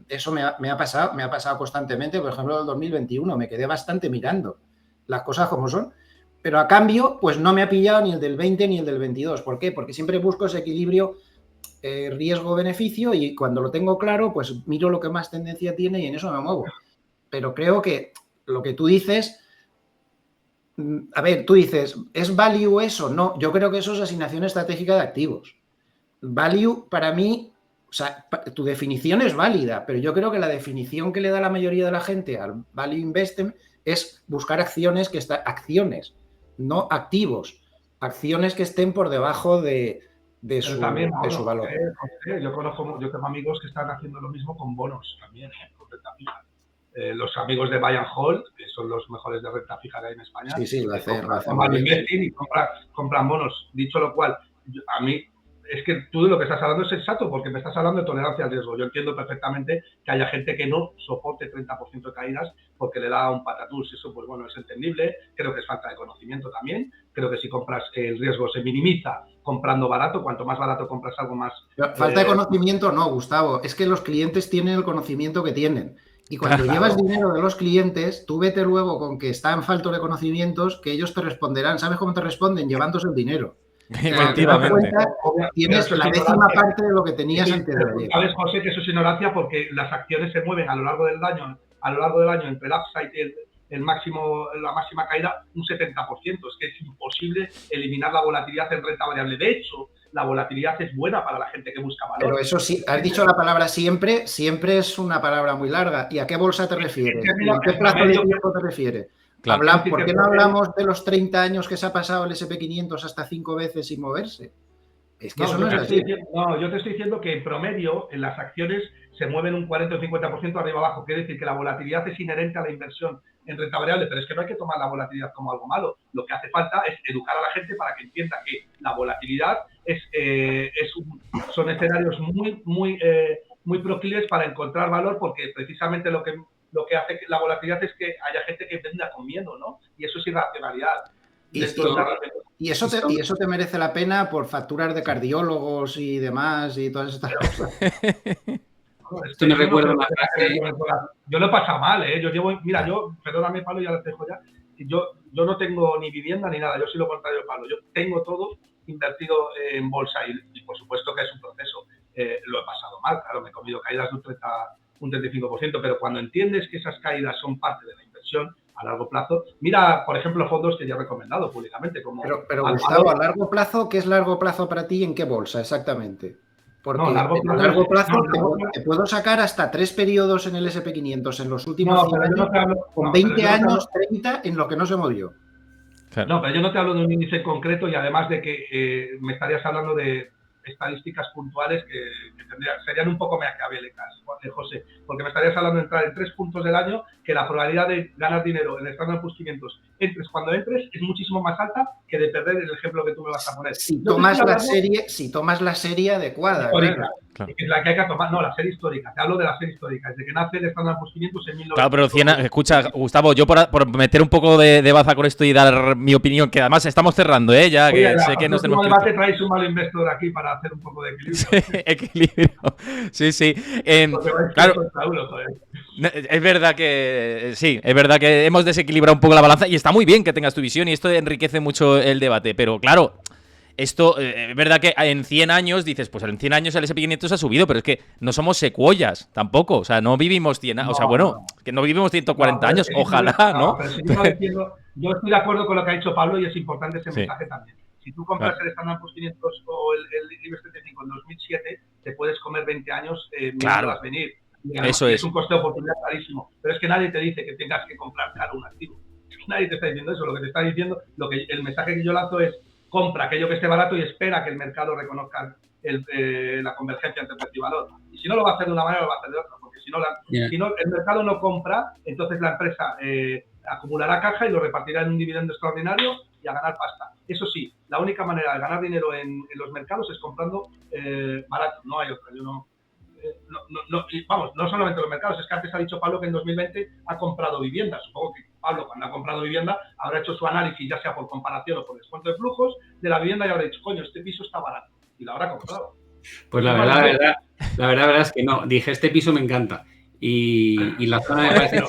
Eso me ha pasado constantemente. Por ejemplo, en el 2021 me quedé bastante mirando las cosas como son. Pero a cambio, pues no me ha pillado ni el del 20 ni el del 22. ¿Por qué? Porque siempre busco ese equilibrio riesgo-beneficio y cuando lo tengo claro, pues miro lo que más tendencia tiene y en eso me muevo. Pero creo que lo que tú dices, a ver, tú dices, ¿es value eso? No, yo creo que eso es asignación estratégica de activos. Value para mí, o sea, tu definición es válida, pero yo creo que la definición que le da la mayoría de la gente al value investment es buscar acciones no activos, acciones que estén por debajo de su valor. Yo tengo amigos que están haciendo lo mismo con bonos también, con renta fija. Los amigos de Buy and Hold, que son los mejores de renta fija que hay en España, sí, lo hacen y compran bonos. Dicho lo cual, a mí es que tú de lo que estás hablando es exacto, porque me estás hablando de tolerancia al riesgo. Yo entiendo perfectamente que haya gente que no soporte 30% de caídas porque le da un patatús. Eso, pues bueno, es entendible. Creo que es falta de conocimiento también. Creo que si compras, el riesgo se minimiza comprando barato. Cuanto más barato compras algo más... Falta de conocimiento no, Gustavo. Es que los clientes tienen el conocimiento que tienen. Y cuando llevas dinero de los clientes, tú vete luego con que están faltos de conocimientos, que ellos te responderán. ¿Sabes cómo te responden? Llevándose el dinero. Efectivamente. Tienes la décima parte de lo que tenías antes de ayer. Sabes, José, que eso es ignorancia porque las acciones se mueven a lo largo del año entre el upside y la máxima caída un 70%. Es que es imposible eliminar la volatilidad en renta variable. De hecho, la volatilidad es buena para la gente que busca valor. Pero eso sí, has dicho la palabra siempre es una palabra muy larga. ¿Y a qué bolsa te refieres? ¿Y a qué plazo de tiempo te refieres? Claro. ¿Por qué no hablamos de los 30 años que se ha pasado el SP500 hasta 5 veces sin moverse? Es que eso no es así. Yo te estoy diciendo que en promedio en las acciones se mueven un 40 o 50% arriba abajo. Quiere decir que la volatilidad es inherente a la inversión en renta variable, pero es que no hay que tomar la volatilidad como algo malo. Lo que hace falta es educar a la gente para que entienda que la volatilidad son escenarios muy proclives para encontrar valor, porque precisamente lo que hace la volatilidad es que haya gente que venda con miedo, ¿no? Y eso es irracionalidad. Y eso te merece la pena por facturas de cardiólogos y demás y todas estas cosas. Esto me recuerda una frase. Yo lo he pasado mal, ¿eh? Perdóname, Pablo, ya lo dejo ya. Yo no tengo ni vivienda ni nada, yo soy lo contrario de Pablo. Yo tengo todo invertido en bolsa y por supuesto que es un proceso. Lo he pasado mal, claro, me he comido caídas de un 35%, pero cuando entiendes que esas caídas son parte de la inversión inversión a largo plazo. Mira, por ejemplo, fondos que ya he recomendado públicamente. Como pero Gustavo, a largo plazo, ¿qué es largo plazo para ti y en qué bolsa exactamente? Porque a largo plazo te puedo sacar hasta 3 periodos en el SP500 en los últimos 100 años, con 20 años, 30 en lo que no se movió. Claro. No, pero yo no te hablo de un índice en concreto y además de que me estarías hablando de estadísticas puntuales que serían un poco maquiavélicas, José, porque me estarías hablando de entrar en 3 puntos del año, que la probabilidad de ganar dinero en el Standard & Poor's 500 cuando entres es muchísimo más alta que de perder el ejemplo que tú me vas a poner. Si tomas la serie adecuada. Histórica, claro. Es la que hay que tomar. No, la serie histórica. Te hablo de la serie histórica. Desde que nace el Standard & Poor's 500 en 1900. Claro, pero escucha, Gustavo, yo por meter un poco de baza con esto y dar mi opinión, que además estamos cerrando, ya que sé que nos tenemos que... debate traéis un mal investor aquí para hacer un poco de equilibrio. Sí, equilibrio. Sí. Claro. Es verdad que sí, es verdad que hemos desequilibrado un poco la balanza y está muy bien que tengas tu visión y esto enriquece mucho el debate, pero claro, esto es verdad que en 100 años dices, pues en 100 años el S&P 500 ha subido, pero es que no somos secuoyas tampoco, o sea, no vivimos 100 años, o sea, bueno, que no vivimos 140 años, ojalá, ¿no? Pero si yo estoy de acuerdo con lo que ha dicho Pablo y es importante ese mensaje también. Si tú compras el Standard & Poor's 500 o el IBEX 35 en 2007, te puedes comer 20 años mirándolas venir. Eso es un coste de oportunidad clarísimo. Pero es que nadie te dice que tengas que comprar caro un activo. Nadie te está diciendo eso. Lo que te está diciendo, el mensaje que yo lanzo es: compra aquello que esté barato y espera que el mercado reconozca la convergencia entre precio y valor. Y si no lo va a hacer de una manera, lo va a hacer de otra. Porque si no el mercado no compra, entonces la empresa acumulará caja y lo repartirá en un dividendo extraordinario y a ganar pasta. Eso sí, la única manera de ganar dinero en los mercados es comprando barato. No hay otra. Yo no solamente los mercados, es que antes ha dicho Pablo que en 2020 ha comprado vivienda. Supongo que Pablo, cuando ha comprado vivienda, habrá hecho su análisis, ya sea por comparación o por descuento de flujos de la vivienda, y habrá dicho, coño, este piso está barato, y lo habrá comprado. Pues la verdad es que no. Dije, este piso me encanta. Y la zona me parece...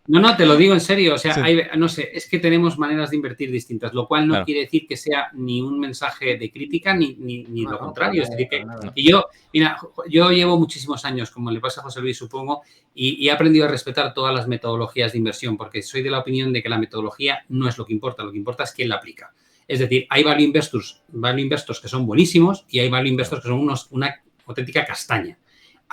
No, te lo digo en serio. O sea, no sé, es que tenemos maneras de invertir distintas, lo cual no quiere decir que sea ni un mensaje de crítica ni lo contrario. Es decir, que yo llevo muchísimos años, como le pasa a José Luis, supongo, y he aprendido a respetar todas las metodologías de inversión, porque soy de la opinión de que la metodología no es lo que importa es quién la aplica. Es decir, hay value investors que son buenísimos y hay value investors que son una auténtica castaña.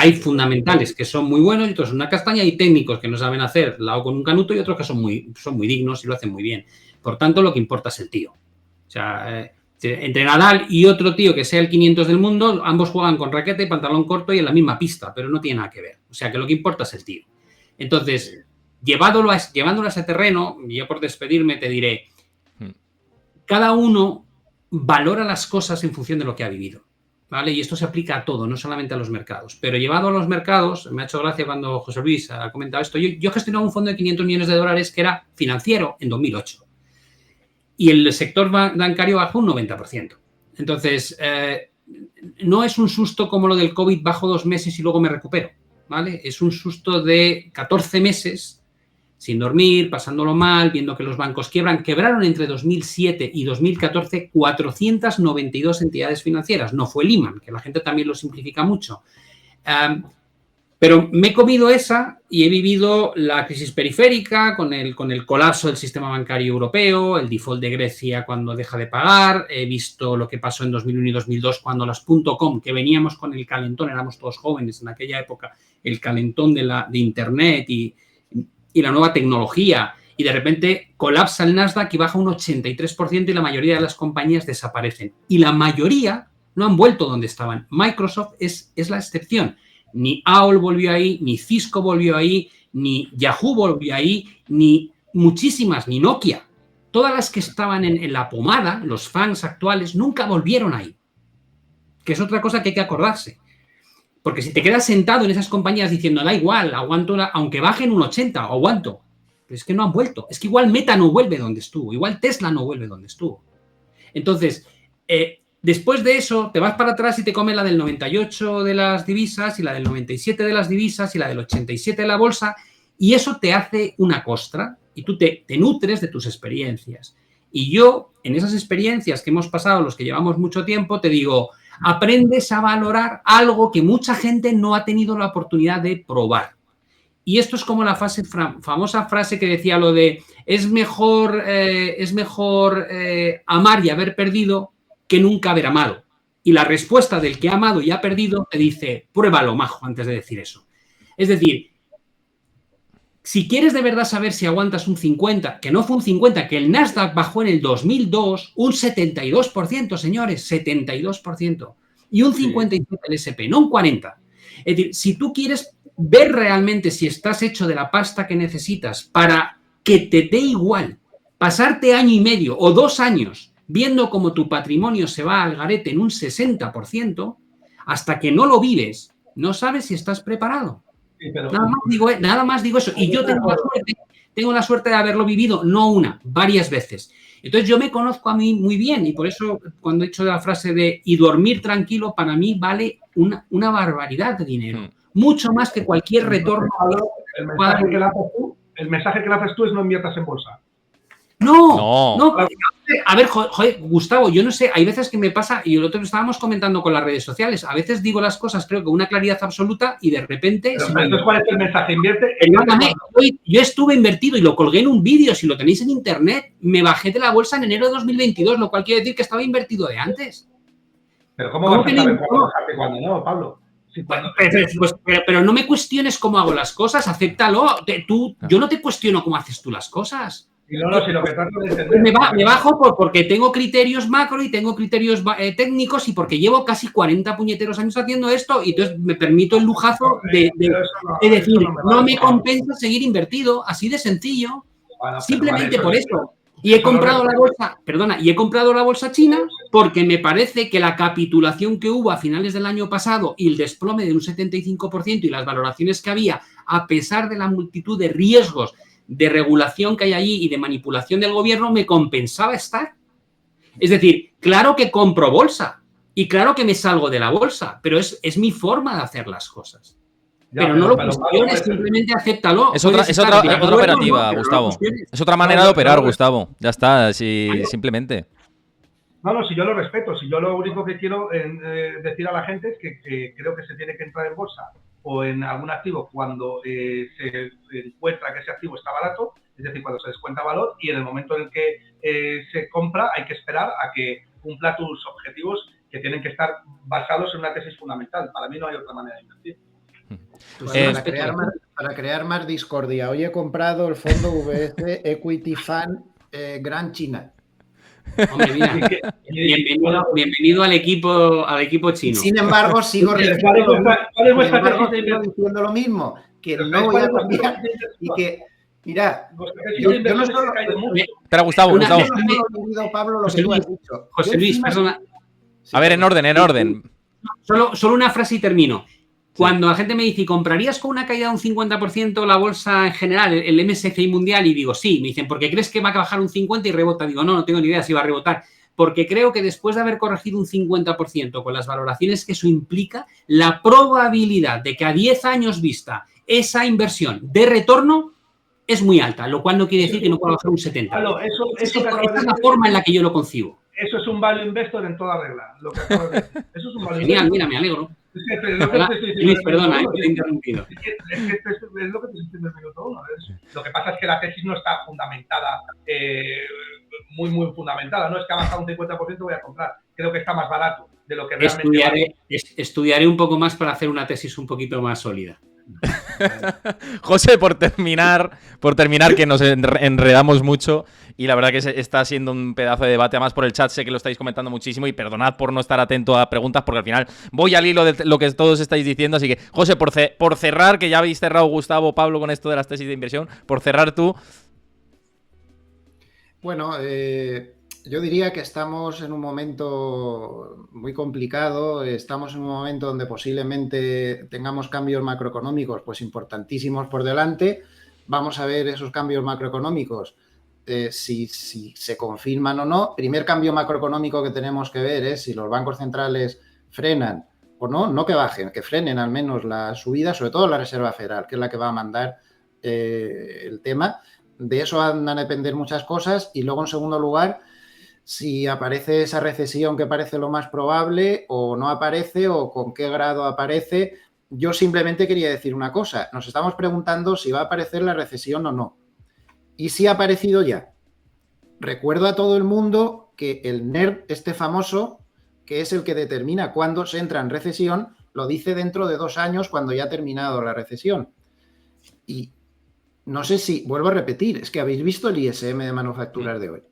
Hay fundamentales que son muy buenos y otros una castaña. Hay técnicos que no saben hacer lao con un canuto y otros que son muy dignos y lo hacen muy bien. Por tanto, lo que importa es el tío. O sea, entre Nadal y otro tío que sea el 500 del mundo, ambos juegan con raqueta y pantalón corto y en la misma pista, pero no tiene nada que ver. O sea, que lo que importa es el tío. Entonces, llevándolo a ese terreno, y ya por despedirme te diré, cada uno valora las cosas en función de lo que ha vivido. ¿Vale? Y esto se aplica a todo, no solamente a los mercados. Pero llevado a los mercados, me ha hecho gracia cuando José Luis ha comentado esto. Yo gestionaba un fondo de $500 millones que era financiero en 2008. Y el sector bancario bajó un 90%. Entonces, no es un susto como lo del COVID, bajo 2 meses y luego me recupero. ¿Vale? Es un susto de 14 meses sin dormir, pasándolo mal, viendo que los bancos quebraron entre 2007 y 2014 492 entidades financieras. No fue Lehman, que la gente también lo simplifica mucho. Pero me he comido esa y he vivido la crisis periférica con el colapso del sistema bancario europeo, el default de Grecia cuando deja de pagar. He visto lo que pasó en 2001 y 2002 cuando las .com, que veníamos con el calentón, éramos todos jóvenes en aquella época, el calentón de Internet y la nueva tecnología, y de repente colapsa el Nasdaq y baja un 83% y la mayoría de las compañías desaparecen. Y la mayoría no han vuelto donde estaban. Microsoft es la excepción. Ni AOL volvió ahí, ni Cisco volvió ahí, ni Yahoo volvió ahí, ni muchísimas, ni Nokia. Todas las que estaban en la pomada, los fans actuales, nunca volvieron ahí. Que es otra cosa que hay que acordarse. Porque si te quedas sentado en esas compañías diciendo, da igual, aguanto, aunque bajen un 80, aguanto. Pero es que no han vuelto. Es que igual Meta no vuelve donde estuvo. Igual Tesla no vuelve donde estuvo. Entonces, después de eso, te vas para atrás y te comes la del 98 de las divisas y la del 97 de las divisas y la del 87 de la bolsa. Y eso te hace una costra y tú te nutres de tus experiencias. Y yo, en esas experiencias que hemos pasado, los que llevamos mucho tiempo, te digo, aprendes a valorar algo que mucha gente no ha tenido la oportunidad de probar. Y esto es como la famosa frase que decía lo de es mejor amar y haber perdido que nunca haber amado. Y la respuesta del que ha amado y ha perdido te dice, pruébalo, majo, antes de decir eso. Es decir, si quieres de verdad saber si aguantas un 50, que no fue un 50, que el Nasdaq bajó en el 2002 un 72%, señores, 72%. Y un 57% el SP, no un 40%. Es decir, si tú quieres ver realmente si estás hecho de la pasta que necesitas para que te dé igual pasarte año y medio o 2 años viendo cómo tu patrimonio se va al garete en un 60%, hasta que no lo vives, no sabes si estás preparado. Sí, pero... nada más digo eso. Y yo tengo la suerte de haberlo vivido, no una, varias veces. Entonces yo me conozco a mí muy bien y por eso cuando he hecho la frase de y dormir tranquilo, para mí vale una barbaridad de dinero. Mucho más que cualquier retorno. El mensaje que le haces tú es no inviertas en bolsa. No. A ver, joder, Gustavo, yo no sé, hay veces que me pasa, y el otro estábamos comentando con las redes sociales, a veces digo las cosas, creo que con una claridad absoluta y de repente... Entonces, ¿cuál es el mensaje? Invierte. Yo estuve invertido y lo colgué en un vídeo, si lo tenéis en internet, me bajé de la bolsa en enero de 2022, lo cual quiere decir que estaba invertido de antes. Pero ¿cómo vas a saber cuándo no, Pablo? Sí, pero no me cuestiones cómo hago las cosas, acéptalo. Yo no te cuestiono cómo haces tú las cosas. No, si lo que trato de entender. Me bajo porque tengo criterios macro y tengo criterios técnicos y porque llevo casi 40 puñeteros años haciendo esto y entonces me permito el lujazo de decir, no me compensa seguir invertido, así de sencillo, simplemente por eso. Y he comprado la bolsa china porque me parece que la capitulación que hubo a finales del año pasado y el desplome de un 75% y las valoraciones que había, a pesar de la multitud de riesgos de regulación que hay allí y de manipulación del gobierno, me compensaba estar. Es decir, claro que compro bolsa y claro que me salgo de la bolsa, pero es mi forma de hacer las cosas. Pero no lo cuestiones, simplemente acéptalo. Es otra operativa, Gustavo. Es otra manera de operar, Gustavo. Ya está, simplemente. No, si yo lo respeto, si yo lo único que quiero decir a la gente es que creo que se tiene que entrar en bolsa o en algún activo cuando se encuentra que ese activo está barato, es decir, cuando se descuenta valor, y en el momento en el que se compra hay que esperar a que cumpla tus objetivos que tienen que estar basados en una tesis fundamental. Para mí no hay otra manera de invertir. Pues para crear más discordia, hoy he comprado el fondo VS Equity Fund Gran China. Hombre, mira, bienvenido al equipo chino. Sin embargo, sigo diciendo lo mismo, que no voy a cambiar y que, mira, yo no solo... Espera, Gustavo. Pablo, lo que tú has dicho. José Luis, perdona. A ver, en orden. Solo una frase y termino. Cuando la gente me dice, ¿comprarías con una caída de un 50% la bolsa en general, el MSCI mundial? Y digo, sí. Me dicen, ¿por qué crees que va a bajar un 50% y rebota? Digo, no tengo ni idea si va a rebotar. Porque creo que después de haber corregido un 50% con las valoraciones que eso implica, la probabilidad de que a 10 años vista esa inversión de retorno es muy alta, lo cual no quiere decir que no pueda bajar un 70%. Claro, esa es la forma en la que yo lo concibo. Eso es un value investor en toda regla. Lo que acabas de decir. Eso es un value Genial, mira, me alegro. Luis, perdona, te he interrumpido. Es lo que te estoy diciendo en el minuto 1. Lo que pasa es que la tesis no está fundamentada, muy fundamentada. No es que ha bajado un 50%, voy a comprar. Creo que está más barato de lo que realmente estudiaré un poco más para hacer una tesis un poquito más sólida. José, por terminar, que nos enredamos mucho y la verdad que está siendo un pedazo de debate, además por el chat sé que lo estáis comentando muchísimo y perdonad por no estar atento a preguntas porque al final voy al hilo de lo que todos estáis diciendo, así que José, por cerrar, que ya habéis cerrado Gustavo, Pablo con esto de las tesis de inversión, por cerrar tú. Bueno, yo diría que estamos en un momento muy complicado, estamos en un momento donde posiblemente tengamos cambios macroeconómicos pues importantísimos por delante. Vamos a ver esos cambios macroeconómicos, si se confirman o no. Primer cambio macroeconómico que tenemos que ver es si los bancos centrales frenan o no que bajen, que frenen al menos la subida, sobre todo la Reserva Federal, que es la que va a mandar el tema. De eso van a depender muchas cosas. Y luego, en segundo lugar, si aparece esa recesión que parece lo más probable o no aparece o con qué grado aparece yo simplemente quería decir una cosa. Nos estamos preguntando si va a aparecer la recesión o no. Y si ha aparecido ya. Recuerdo a todo el mundo que el NERD, este famoso, que es el que determina cuándo se entra en recesión, lo dice dentro de 2 años cuando ya ha terminado la recesión. Y no sé si, vuelvo a repetir, es que habéis visto el ISM de manufacturas de hoy.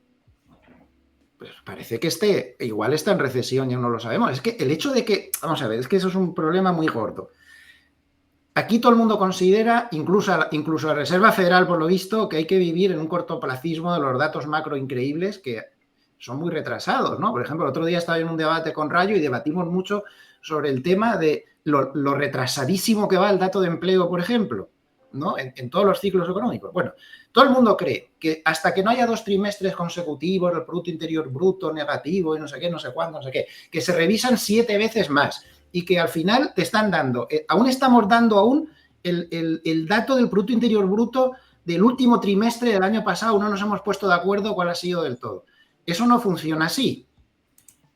Pues parece que igual está en recesión y aún no lo sabemos. Es que el hecho de que, vamos a ver, es que eso es un problema muy gordo. Aquí todo el mundo considera, incluso la Reserva Federal, por lo visto, que hay que vivir en un cortoplacismo de los datos macro increíbles que son muy retrasados, ¿no? Por ejemplo, el otro día estaba en un debate con Rayo y debatimos mucho sobre el tema de lo retrasadísimo que va el dato de empleo, por ejemplo, ¿no? En todos los ciclos económicos. Bueno, todo el mundo cree que hasta que no haya 2 trimestres consecutivos, el Producto Interior Bruto negativo y no sé qué, no sé cuándo, no sé qué, que se revisan 7 veces más y que al final te están dando, aún estamos dando el dato del Producto Interior Bruto del último trimestre del año pasado, no nos hemos puesto de acuerdo cuál ha sido del todo. Eso no funciona así.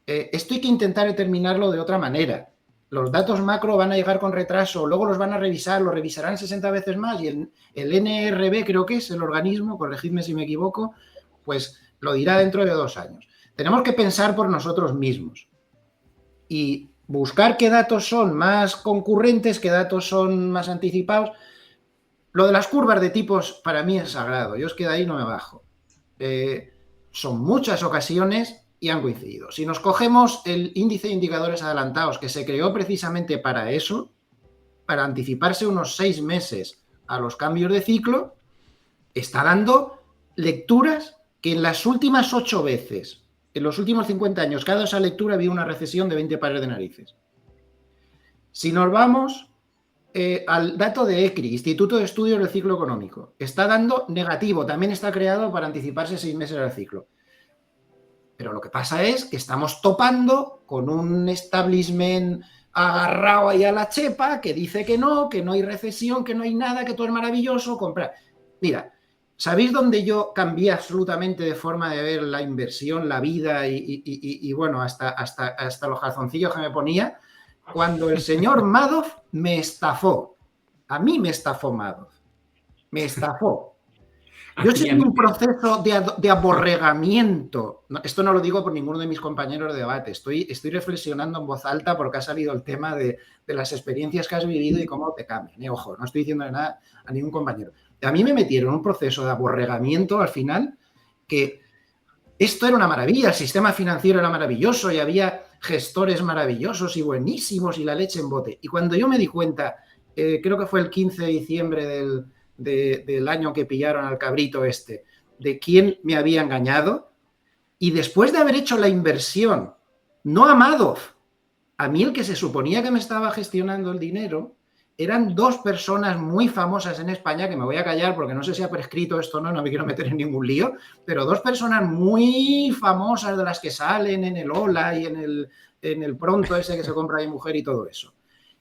Esto hay que intentar determinarlo de otra manera. Los datos macro van a llegar con retraso, luego los van a revisar, los revisarán 60 veces más y el NRB, creo que es el organismo, corregidme si me equivoco, pues lo dirá dentro de 2 años. Tenemos que pensar por nosotros mismos y buscar qué datos son más concurrentes, qué datos son más anticipados. Lo de las curvas de tipos para mí es sagrado, yo es que de ahí no me bajo. Son muchas ocasiones y han coincidido. Si nos cogemos el índice de indicadores adelantados, que se creó precisamente para eso, para anticiparse unos 6 meses a los cambios de ciclo, está dando lecturas que en las últimas 8 veces, en los últimos 50 años, cada esa lectura había una recesión de 20 pares de narices. Si nos vamos al dato de ECRI, Instituto de Estudios del Ciclo Económico, está dando negativo, también está creado para anticiparse 6 meses al ciclo. Pero lo que pasa es que estamos topando con un establishment agarrado ahí a la chepa que dice que no hay recesión, que no hay nada, que todo es maravilloso, comprar. Mira, ¿sabéis dónde yo cambié absolutamente de forma de ver la inversión, la vida y bueno, hasta los calzoncillos que me ponía? Cuando el señor Madoff me estafó. A mí me estafó Madoff. Me estafó. Yo estoy en un proceso de aborregamiento. Esto no lo digo por ninguno de mis compañeros de debate. Estoy reflexionando en voz alta porque ha salido el tema de las experiencias que has vivido y cómo te cambian. Ojo, no estoy diciendo nada a ningún compañero. A mí me metieron en un proceso de aborregamiento al final que esto era una maravilla. El sistema financiero era maravilloso y había gestores maravillosos y buenísimos y la leche en bote. Y cuando yo me di cuenta, creo que fue el 15 de diciembre del año que pillaron al cabrito de quién me había engañado, y después de haber hecho la inversión, no a Madoff, a mí el que se suponía que me estaba gestionando el dinero, eran 2 personas muy famosas en España, que me voy a callar porque no sé si ha prescrito esto o no, no me quiero meter en ningún lío, pero 2 personas muy famosas de las que salen en el Ola y en el Pronto ese que se compra de mujer y todo eso.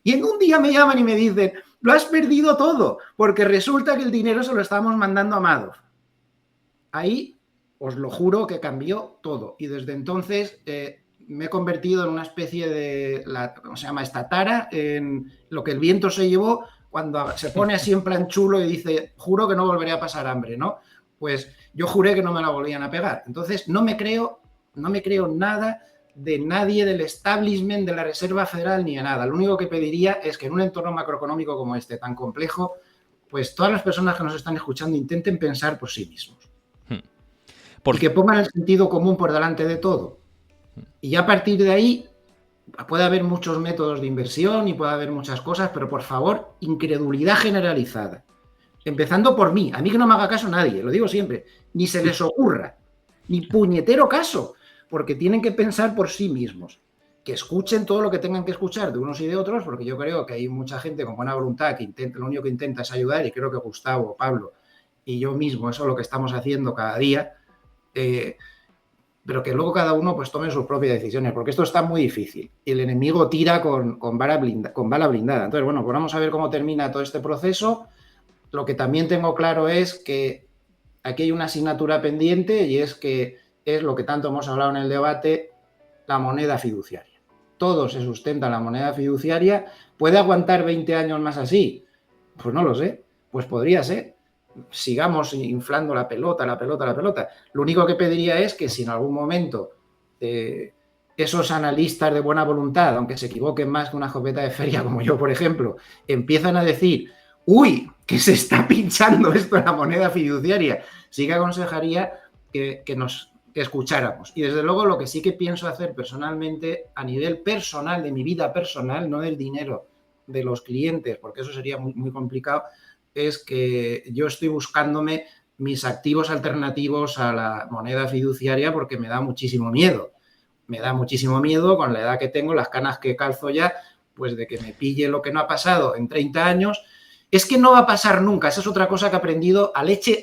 Y en un día me llaman y me dicen, lo has perdido todo, porque resulta que el dinero se lo estábamos mandando a Madoff. Ahí, os lo juro que cambió todo. Y desde entonces me he convertido en una especie de, ¿cómo se llama? Esta tara, en lo que el viento se llevó, cuando se pone así en plan chulo y dice, juro que no volveré a pasar hambre, ¿no? Pues yo juré que no me la volvían a pegar. Entonces no me creo nada de nadie del establishment de la Reserva Federal ni a nada. Lo único que pediría es que en un entorno macroeconómico como este, tan complejo, pues todas las personas que nos están escuchando intenten pensar por sí mismos. Y que pongan el sentido común por delante de todo. Y ya a partir de ahí puede haber muchos métodos de inversión y puede haber muchas cosas, pero por favor, incredulidad generalizada. Empezando por mí. A mí que no me haga caso nadie, lo digo siempre. Ni se les ocurra. Ni puñetero caso. Porque tienen que pensar por sí mismos, que escuchen todo lo que tengan que escuchar de unos y de otros, porque yo creo que hay mucha gente con buena voluntad que lo único que intenta es ayudar, y creo que Gustavo, Pablo y yo mismo, eso es lo que estamos haciendo cada día, pero que luego cada uno pues tome sus propias decisiones, porque esto está muy difícil y el enemigo tira con bala blindada. Entonces, bueno, pues vamos a ver cómo termina todo este proceso. Lo que también tengo claro es que aquí hay una asignatura pendiente y es que es lo que tanto hemos hablado en el debate, la moneda fiduciaria. todo se sustenta en la moneda fiduciaria, ¿puede aguantar 20 años más así? Pues no lo sé, pues podría ser. Sigamos inflando la pelota. Lo único que pediría es que si en algún momento esos analistas de buena voluntad, aunque se equivoquen más que una escopeta de feria como yo, por ejemplo, empiezan a decir, uy, que se está pinchando esto en la moneda fiduciaria, sí que aconsejaría que escucháramos. Y desde luego lo que sí que pienso hacer personalmente, a nivel personal, de mi vida personal, no del dinero de los clientes, porque eso sería muy, muy complicado, es que yo estoy buscándome mis activos alternativos a la moneda fiduciaria porque me da muchísimo miedo. Me da muchísimo miedo con la edad que tengo, las canas que calzo ya, pues de que me pille lo que no ha pasado en 30 años. Es que no va a pasar nunca. Esa es otra cosa que he aprendido a leche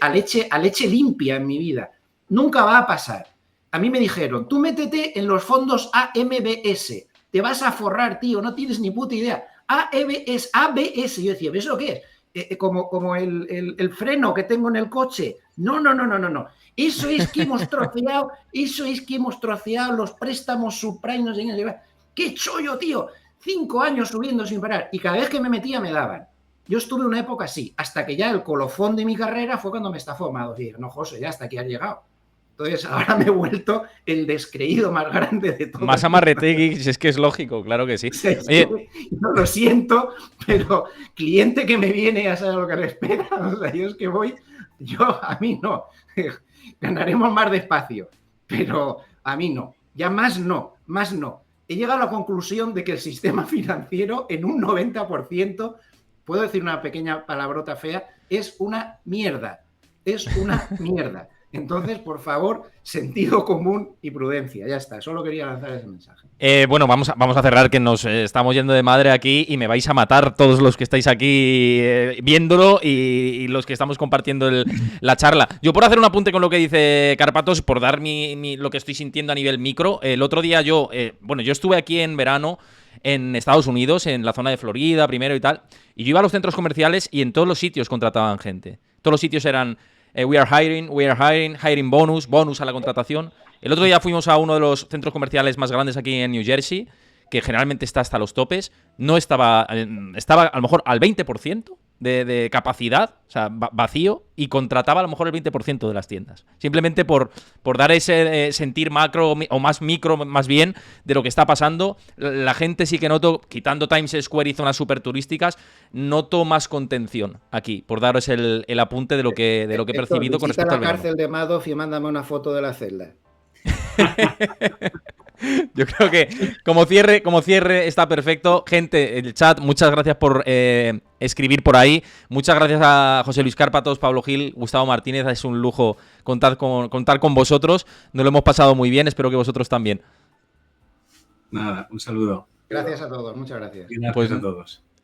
limpia en mi vida. Nunca va a pasar. A mí me dijeron, tú métete en los fondos AMBS. Te vas a forrar, tío. No tienes ni puta idea. ABS. Yo decía, ¿eso qué es? Como el freno que tengo en el coche. No. Eso es que hemos troceado los préstamos subprime, no sé qué. ¡Qué chollo, tío! 5 años subiendo sin parar. Y cada vez que me metía me daban. Yo estuve una época así, hasta que ya el colofón de mi carrera fue cuando me estafó Amado. Dije, no, José, ya hasta aquí has llegado. Entonces ahora me he vuelto el descreído más grande de todos. Más amarretegui, si es que es lógico, claro que sí. Oye, no lo siento, pero cliente que me viene ya sabe lo que le espera. O sea, yo es que voy, a mí no. Ganaremos más despacio, pero a mí no. Ya más no. He llegado a la conclusión de que el sistema financiero en un 90%, puedo decir una pequeña palabrota fea, es una mierda. Entonces, por favor, sentido común y prudencia. Ya está, solo quería lanzar ese mensaje. Bueno, vamos a cerrar, que nos estamos yendo de madre aquí y me vais a matar todos los que estáis aquí viéndolo y los que estamos compartiendo la charla. Yo, por hacer un apunte con lo que dice Cárpatos, por dar lo que estoy sintiendo a nivel micro, el otro día yo estuve aquí en verano en Estados Unidos, en la zona de Florida primero y tal, y yo iba a los centros comerciales y en todos los sitios contrataban gente. Todos los sitios eran we are hiring bonus a la contratación. El otro día fuimos a uno de los centros comerciales más grandes aquí en New Jersey, que generalmente está hasta los topes. No estaba a lo mejor al 20% de capacidad, o sea, vacío, y contrataba a lo mejor el 20% de las tiendas. Simplemente por dar ese sentir macro, o más micro, más bien, de lo que está pasando. La gente sí que noto, quitando Times Square y zonas súper turísticas, noto más contención aquí, por daros el apunte de lo que he percibido con respecto al verano. La cárcel de Madoff y mándame una foto de la celda. Yo creo que como cierre está perfecto. Gente, el chat, muchas gracias por escribir por ahí. Muchas gracias a José Luis Cárpatos, Pablo Gil, Gustavo Martínez. Es un lujo contar con vosotros. Nos lo hemos pasado muy bien, espero que vosotros también. Nada, un saludo. Gracias a todos, muchas gracias. Gracias a todos.